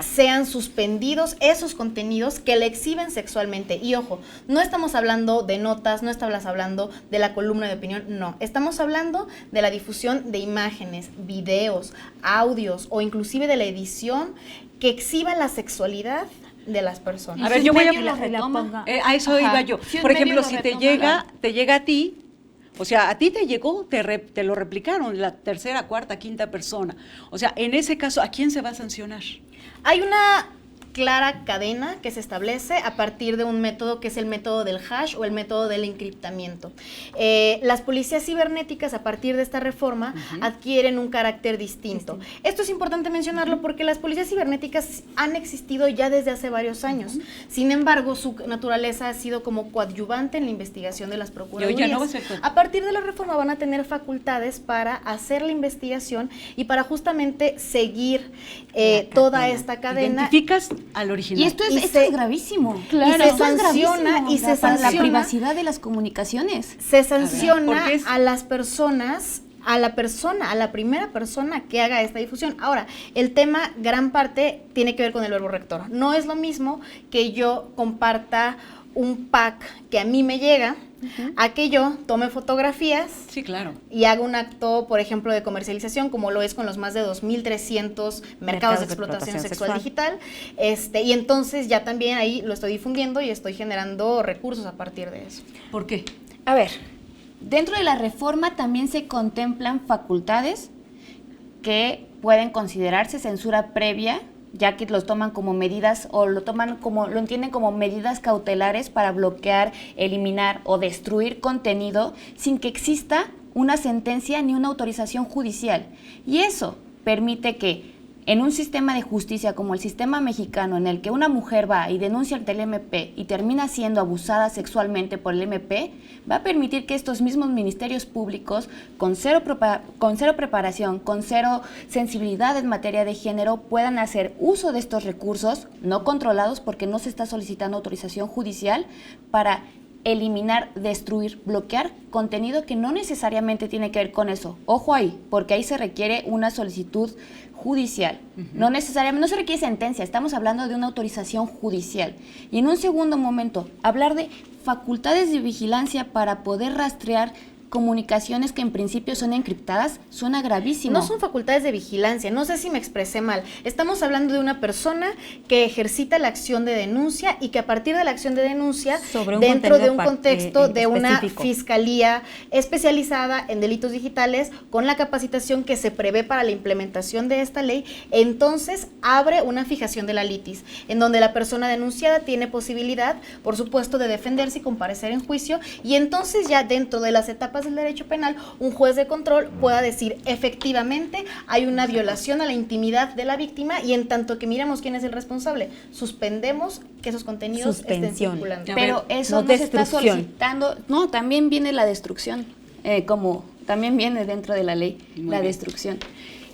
sean suspendidos esos contenidos que le exhiben sexualmente. Y ojo, no estamos hablando de notas, no estamos hablando de la columna de opinión, no. Estamos hablando de la difusión de imágenes, videos, audios o inclusive de la edición que exhiba la sexualidad de las personas. A ver, yo voy a a eso iba yo. Si un Por medio ejemplo, lo si te retoma, llega a ti, o sea, a ti te llegó, te lo replicaron la tercera, cuarta, quinta persona. O sea, en ese caso, ¿a quién se va a sancionar? Hay una clara cadena que se establece a partir de un método que es el método del hash o el método del encriptamiento. Las policías cibernéticas a partir de esta reforma adquieren un carácter distinto. Esto es importante mencionarlo porque las policías cibernéticas han existido ya desde hace varios años. Sin embargo, su naturaleza ha sido como coadyuvante en la investigación de las procuradurías. Ya no va a ser A partir de la reforma van a tener facultades para hacer la investigación y para justamente seguir toda esta cadena. Identificas al original. Y esto es gravísimo. Claro. Y se sanciona, y se para la sanciona, privacidad de las comunicaciones. se sanciona porque es- a las personas, a la primera persona que haga esta difusión. Ahora, el tema, gran parte, tiene que ver con el verbo rector. No es lo mismo que yo comparta un pack que a mí me llega, a que yo tome fotografías Sí, claro. y haga un acto, por ejemplo, de comercialización, como lo es con los más de 2.300 mercados de explotación sexual digital, y entonces ya también ahí lo estoy difundiendo y estoy generando recursos a partir de eso. ¿Por qué? A ver, dentro de la reforma también se contemplan facultades que pueden considerarse censura previa, ya que los toman como medidas o lo entienden como medidas cautelares para bloquear, eliminar o destruir contenido sin que exista una sentencia ni una autorización judicial. Y eso permite que en un sistema de justicia como el sistema mexicano, en el que una mujer va y denuncia ante el MP y termina siendo abusada sexualmente por el MP, va a permitir que estos mismos ministerios públicos, con cero preparación, con cero sensibilidad en materia de género, puedan hacer uso de estos recursos, no controlados porque no se está solicitando autorización judicial, para eliminar, destruir, bloquear contenido que no necesariamente tiene que ver con eso. Ojo ahí, porque ahí se requiere una solicitud judicial. No necesariamente, no se requiere sentencia, estamos hablando de una autorización judicial. Y en un segundo momento, hablar de facultades de vigilancia para poder rastrear comunicaciones que en principio son encriptadas, suena gravísimo. No son facultades de vigilancia, no sé si me expresé mal. Estamos hablando de una persona que ejercita la acción de denuncia y que a partir de la acción de denuncia, Sobre un dentro de un contenido contexto de una específico. fiscalía especializada en delitos digitales, con la capacitación que se prevé para la implementación de esta ley, entonces abre una fijación de la litis, en donde la persona denunciada tiene posibilidad, por supuesto, de defenderse y comparecer en juicio, y entonces ya dentro de las etapas del derecho penal, un juez de control pueda decir efectivamente hay una violación a la intimidad de la víctima y en tanto que miremos quién es el responsable, suspendemos que esos contenidos estén Suspensión. circulando. Pero eso no se está destrucción. solicitando. No, también viene la destrucción, como también viene dentro de la ley Muy la bien. destrucción.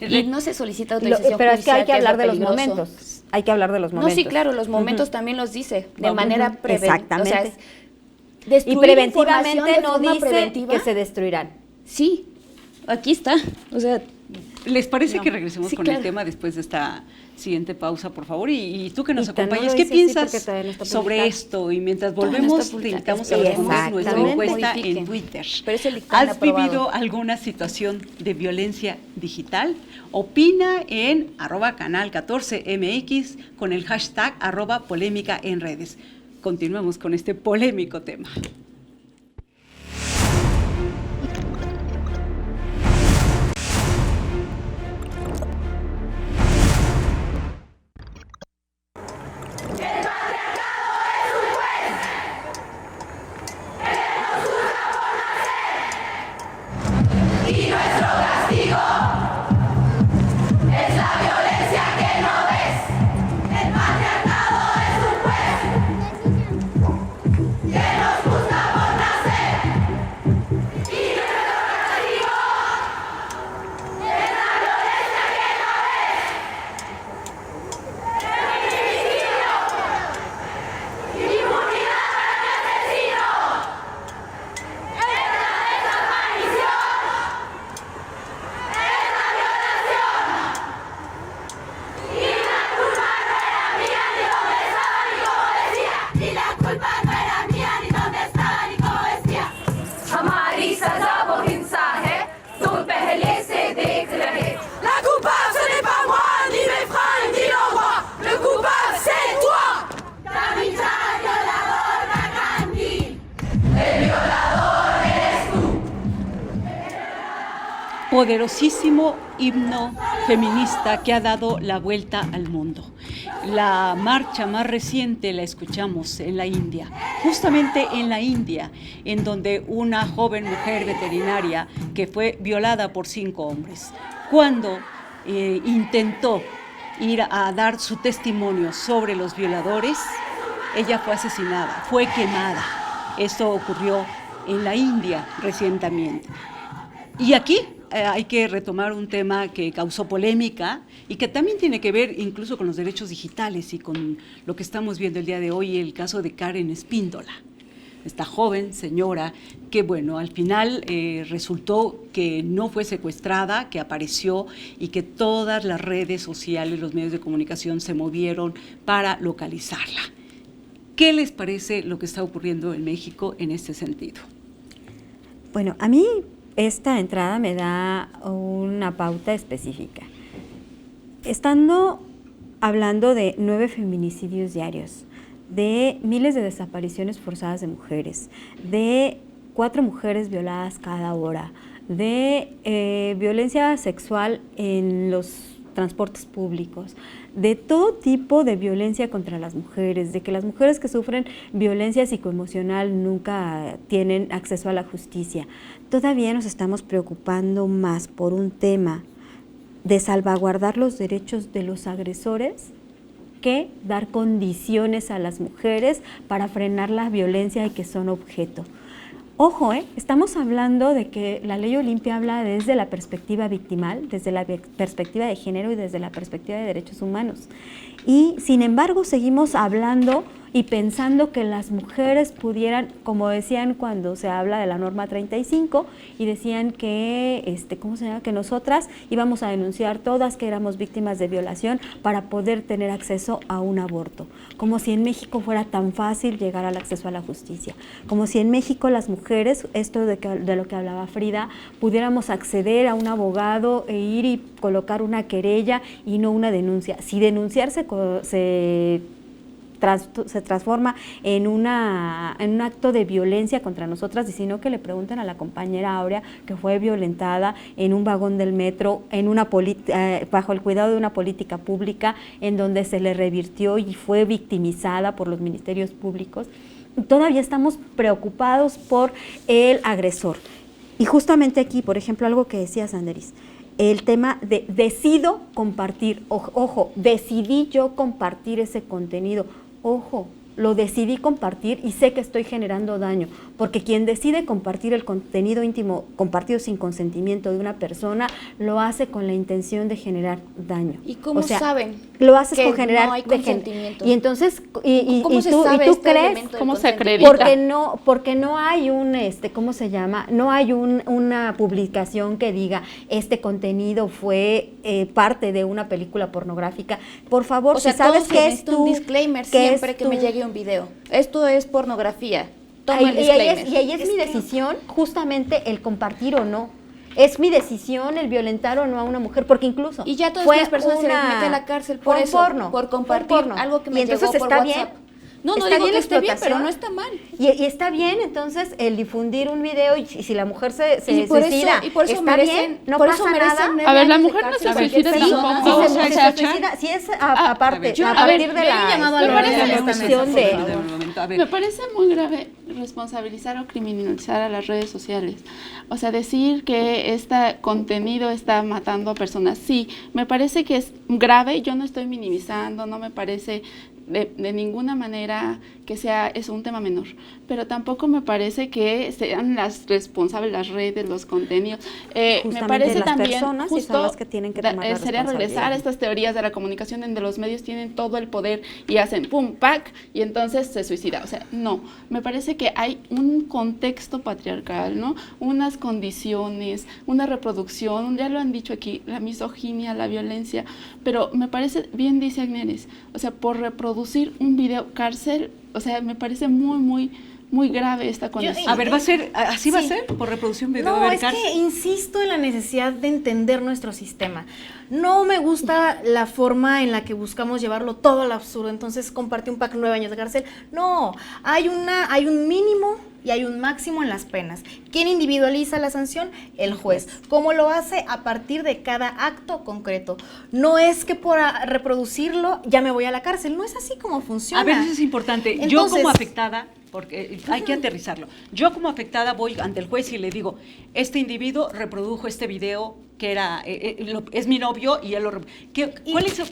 Y no se solicita autorización Pero es que hay judicial, que hablar lo de los peligroso. momentos. Hay que hablar de los No, momentos. sí, claro, los momentos también los dice de Vamos. manera preventiva. Exactamente. O sea, Y destruir preventivamente información de no forma dice preventiva. que se destruirán. Sí, aquí está. O sea, ¿Les parece No. que regresemos Sí, con claro. el tema después de esta siguiente pausa, por favor? Y tú que nos Y tan no acompañas, lo ¿qué dice así piensas porque todavía no está sobre publicado. esto? Y mientras Todavía no volvemos, está te publicado. invitamos a Sí, responder nuestra exactamente. encuesta en Modifiquen. Twitter. Pero es el dictamen ¿Has aprobado. vivido alguna situación de violencia digital? Opina en @canal14mx con el hashtag @polémica en redes. Continuamos con este polémico tema. Que nos gusta poderosísimo himno feminista que ha dado la vuelta al mundo. La marcha más reciente la escuchamos en la India, justamente en la India, en donde una joven mujer veterinaria que fue violada por 5 hombres, cuando intentó ir a dar su testimonio sobre los violadores, ella fue asesinada, fue quemada. Esto ocurrió en la India recientemente. Y aquí hay que retomar un tema que causó polémica y que también tiene que ver incluso con los derechos digitales y con lo que estamos viendo el día de hoy, el caso de Karen Espíndola, esta joven señora que, bueno, al final resultó que no fue secuestrada, que apareció y que todas las redes sociales, los medios de comunicación se movieron para localizarla. ¿Qué les parece lo que está ocurriendo en México en este sentido? Bueno, a mí esta entrada me da una pauta específica. Estando hablando de 9 feminicidios diarios, de miles de desapariciones forzadas de mujeres, de 4 mujeres violadas cada hora, de violencia sexual en los transportes públicos, de todo tipo de violencia contra las mujeres, de que las mujeres que sufren violencia psicoemocional nunca tienen acceso a la justicia. Todavía nos estamos preocupando más por un tema de salvaguardar los derechos de los agresores que dar condiciones a las mujeres para frenar la violencia de que son objeto. Ojo, estamos hablando de que la ley Olimpia habla desde la perspectiva victimal, desde la perspectiva de género y desde la perspectiva de derechos humanos. Y sin embargo seguimos hablando y pensando que las mujeres pudieran, como decían cuando se habla de la norma 35, y decían que, que nosotras íbamos a denunciar todas que éramos víctimas de violación para poder tener acceso a un aborto. Como si en México fuera tan fácil llegar al acceso a la justicia. Como si en México las mujeres, esto de lo que hablaba Frida, pudiéramos acceder a un abogado e ir y colocar una querella y no una denuncia. Si denunciar se transforma en un acto de violencia contra nosotras, y sino que le pregunten a la compañera Aurea, que fue violentada en un vagón del metro, bajo el cuidado de una política pública, en donde se le revirtió y fue victimizada por los ministerios públicos. Todavía estamos preocupados por el agresor. Y justamente aquí, por ejemplo, algo que decía Sanderis, el tema de decido compartir, ojo, decidí yo compartir ese contenido, ojo, lo decidí compartir y sé que estoy generando daño, porque quien decide compartir el contenido íntimo compartido sin consentimiento de una persona, lo hace con la intención de generar daño. ¿Y cómo saben? Lo haces que con generar no hay consentimiento. Y entonces, ¿Cómo se sabe tú este crees, elemento de ¿cómo se consentimiento? acredita? porque no hay un, ¿cómo se llama? No hay una publicación que diga, este contenido fue parte de una película pornográfica. Por favor, O sea, si sabes todos que es necesito tú, un disclaimer que siempre es que me tú. llegue un video. Esto es pornografía. Toma el Y disclaimer. ahí es mi decisión, justamente el compartir o no. Es mi decisión el violentar o no a una mujer, porque incluso Y ya todas fue las personas se les mete a la cárcel por fue un eso, porno, por fue un compartir porno. algo que me y entonces llegó por está WhatsApp. bien. No Está digo bien que la esté bien, pero explotación. no está mal. Y está bien, entonces, el difundir un video y si la mujer se Y por suicida, eso está merecen, bien, no por pasa eso merecen nada. 9 A ver, la años de mujer no cárcel se cualquier suicida Sí, persona. tampoco. si se suicida, si es aparte, yo- a a partir ver, de yo he llamado a la Lorena en esta cuestión mesa, de... por favor. A ver, Me parece muy grave responsabilizar o criminalizar a las redes sociales. O sea, decir que este contenido está matando a personas. Sí, me parece que es grave. Yo no estoy minimizando, no me parece de ninguna manera que es un tema menor. Pero tampoco me parece que sean las responsables las redes, los contenidos. Me Justamente parece las también personas y justo son las que tienen que tomar la sería regresar a responsabilidad. estas teorías de la comunicación donde los medios tienen todo el poder y hacen pum, pac, y entonces se suicida. O sea, no, me parece que hay un contexto patriarcal, ¿no? Unas condiciones, una reproducción, ya lo han dicho aquí, la misoginia, la violencia, pero me parece, bien dice Agneris, o sea, por reproducir un video cárcel, o sea, me parece muy, muy muy grave esta condición. A ver, ¿va a ser, así va a Sí. ser, por reproducción de No, es que insisto en la necesidad de entender nuestro sistema. No me gusta la forma en la que buscamos llevarlo todo al absurdo, entonces comparte un pack 9 años de cárcel. No, hay un mínimo y hay un máximo en las penas. ¿Quién individualiza la sanción? El juez. ¿Cómo lo hace? A partir de cada acto concreto. No es que por reproducirlo ya me voy a la cárcel, no es así como funciona. A ver, eso es importante. Yo Entonces, como afectada, porque hay que aterrizarlo, yo como afectada voy ante el juez y le digo, este individuo reprodujo este video que era, es mi novio y él lo...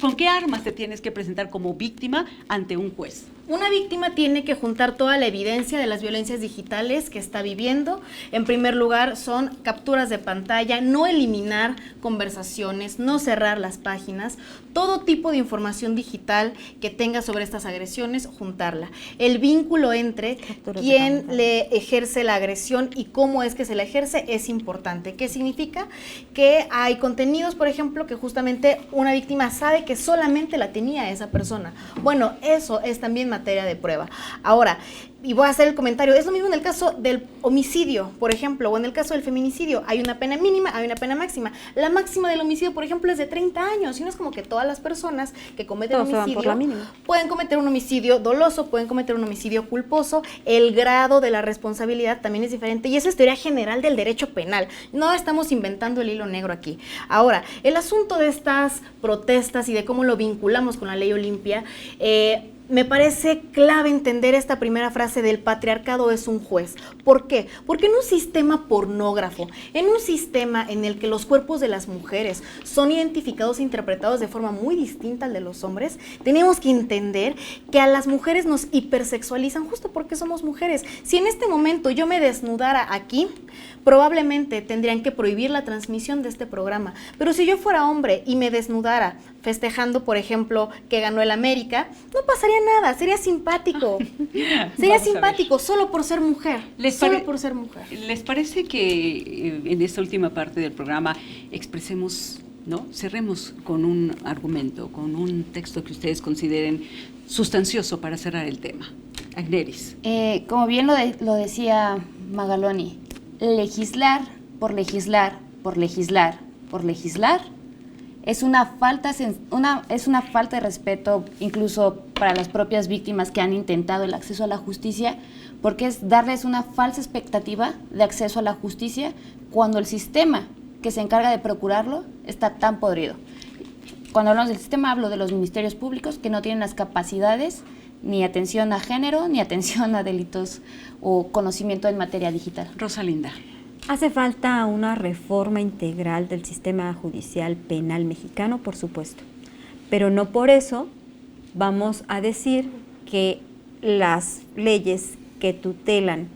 ¿Con qué armas te tienes que presentar como víctima ante un juez? Una víctima tiene que juntar toda la evidencia de las violencias digitales que está viviendo. En primer lugar, son capturas de pantalla, no eliminar conversaciones, no cerrar las páginas, todo tipo de información digital que tenga sobre estas agresiones, juntarla. El vínculo entre Capturas de quién pantalla. le ejerce la agresión y cómo es que se la ejerce es importante. ¿Qué significa? Que hay contenidos, por ejemplo, que justamente una víctima sabe que solamente la tenía esa persona. Bueno, eso es también materia de prueba. Ahora, y voy a hacer el comentario, es lo mismo en el caso del homicidio, por ejemplo, o en el caso del feminicidio, hay una pena mínima, hay una pena máxima. La máxima del homicidio, por ejemplo, es de 30 años, y no es como que todas las personas que cometen Todos se van por homicidio la mínima. pueden cometer un homicidio doloso, pueden cometer un homicidio culposo, el grado de la responsabilidad también es diferente, y esa es teoría general del derecho penal. No estamos inventando el hilo negro aquí. Ahora, el asunto de estas protestas y de cómo lo vinculamos con la ley Olimpia, me parece clave entender esta primera frase del patriarcado es un juez. ¿Por qué? Porque en un sistema pornógrafo, en un sistema en el que los cuerpos de las mujeres son identificados e interpretados de forma muy distinta al de los hombres, tenemos que entender que a las mujeres nos hipersexualizan justo porque somos mujeres. Si en este momento yo me desnudara aquí, probablemente tendrían que prohibir la transmisión de este programa. Pero si yo fuera hombre y me desnudara festejando, por ejemplo, que ganó el América, no pasaría nada, sería simpático. Sería Vamos a ver. simpático solo por ser mujer. Solo por ser mujer. ¿Les parece que en esta última parte del programa expresemos, ¿no? Cerremos con un argumento, con un texto que ustedes consideren sustancioso para cerrar el tema? Agneris. Como bien lo decía Magaloni, legislar por legislar, por legislar, por legislar es una falta de respeto incluso para las propias víctimas que han intentado el acceso a la justicia, porque es darles una falsa expectativa de acceso a la justicia cuando el sistema que se encarga de procurarlo está tan podrido. Cuando hablamos del sistema hablo de los ministerios públicos que no tienen las capacidades ni atención a género, ni atención a delitos o conocimiento en materia digital. Rosalinda. Hace falta una reforma integral del sistema judicial penal mexicano, por supuesto, pero no por eso vamos a decir que las leyes que tutelan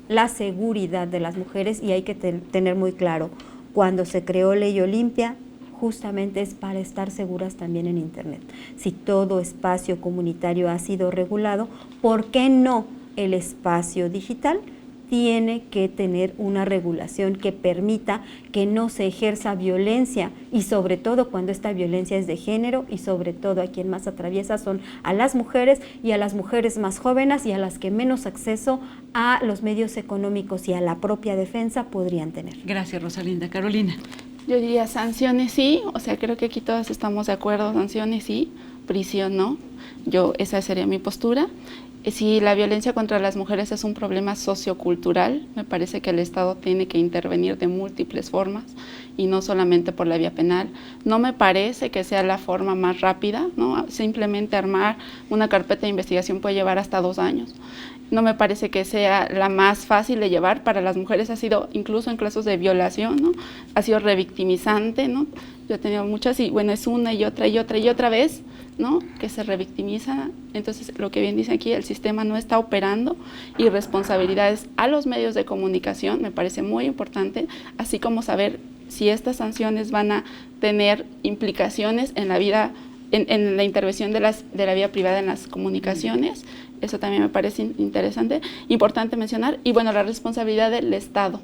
la seguridad de las mujeres, y hay que tener muy claro, cuando se creó Ley Olimpia, justamente es para estar seguras también en Internet. Si todo espacio comunitario ha sido regulado, ¿por qué no el espacio digital tiene que tener una regulación que permita que no se ejerza violencia, y sobre todo cuando esta violencia es de género, y sobre todo a quien más atraviesa son a las mujeres y a las mujeres más jóvenes y a las que menos acceso a los medios económicos y a la propia defensa podrían tener? Gracias, Rosalinda. Carolina. Yo diría sanciones sí, o sea, creo que aquí todas estamos de acuerdo, sanciones sí, prisión no. Esa sería mi postura. Si la violencia contra las mujeres es un problema sociocultural, me parece que el Estado tiene que intervenir de múltiples formas y no solamente por la vía penal. No me parece que sea la forma más rápida, ¿no? Simplemente armar una carpeta de investigación puede llevar hasta 2 años. No me parece que sea la más fácil de llevar. Para las mujeres ha sido, incluso en casos de violación, ¿no? Ha sido revictimizante, ¿no? Yo he tenido muchas y bueno, es una y otra y otra y otra vez, ¿no? Que se revictimiza. Entonces, lo que bien dice aquí, el sistema no está operando, y responsabilidades a los medios de comunicación me parece muy importante, así como saber si estas sanciones van a tener implicaciones en la vida, en la intervención de la vida privada en las comunicaciones. Eso también me parece interesante, importante mencionar. Y bueno, la responsabilidad del Estado.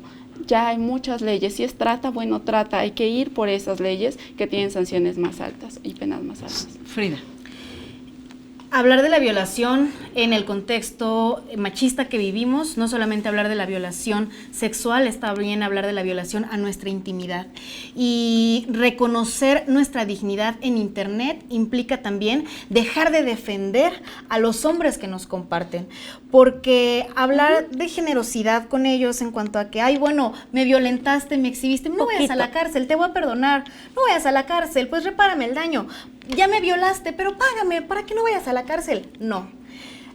Ya hay muchas leyes, si es trata, bueno, trata, hay que ir por esas leyes que tienen sanciones más altas y penas más altas. Frida. Hablar de la violación en el contexto machista que vivimos, no solamente hablar de la violación sexual, está bien hablar de la violación a nuestra intimidad. Y reconocer nuestra dignidad en Internet implica también dejar de defender a los hombres que nos comparten, porque hablar de generosidad con ellos en cuanto a que, ay, bueno, me violentaste, me exhibiste, no vayas a la cárcel, te voy a perdonar, no vayas a la cárcel, pues repárame el daño. Ya me violaste, pero págame para que no vayas a la cárcel. No,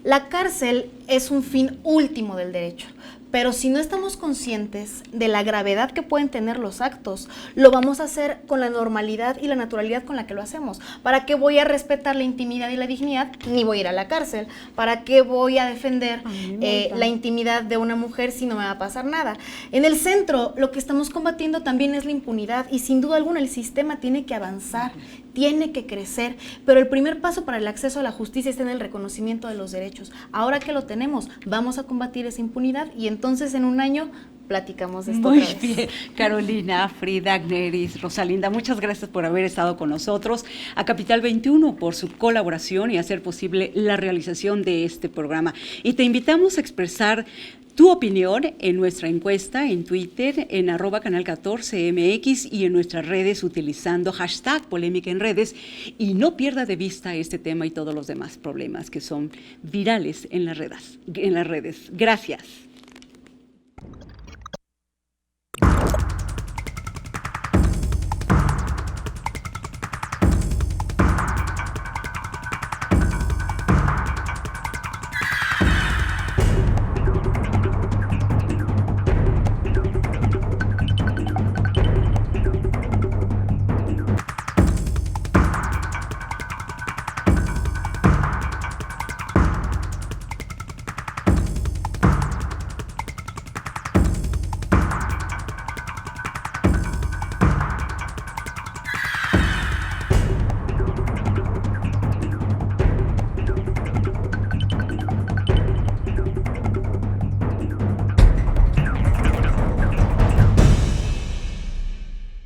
la cárcel es un fin último del derecho, pero si no estamos conscientes de la gravedad que pueden tener los actos, lo vamos a hacer con la normalidad y la naturalidad con la que lo hacemos. ¿Para qué voy a respetar la intimidad y la dignidad? Ni voy a ir a la cárcel. ¿Para qué voy a defender la intimidad de una mujer si no me va a pasar nada? En el centro, lo que estamos combatiendo también es la impunidad y sin duda alguna el sistema tiene que avanzar, tiene que crecer, pero el primer paso para el acceso a la justicia está en el reconocimiento de los derechos. Ahora que lo tenemos, vamos a combatir esa impunidad y entonces en un año platicamos de esto. Muy otra vez. bien, Carolina, Frida, Gneris, Rosalinda, muchas gracias por haber estado con nosotros, a Capital 21 por su colaboración y hacer posible la realización de este programa. Y te invitamos a expresar tu opinión en nuestra encuesta en Twitter, en @canal14mx y en nuestras redes utilizando #polémica en redes. Y no pierda de vista este tema y todos los demás problemas que son virales en las redes. Gracias.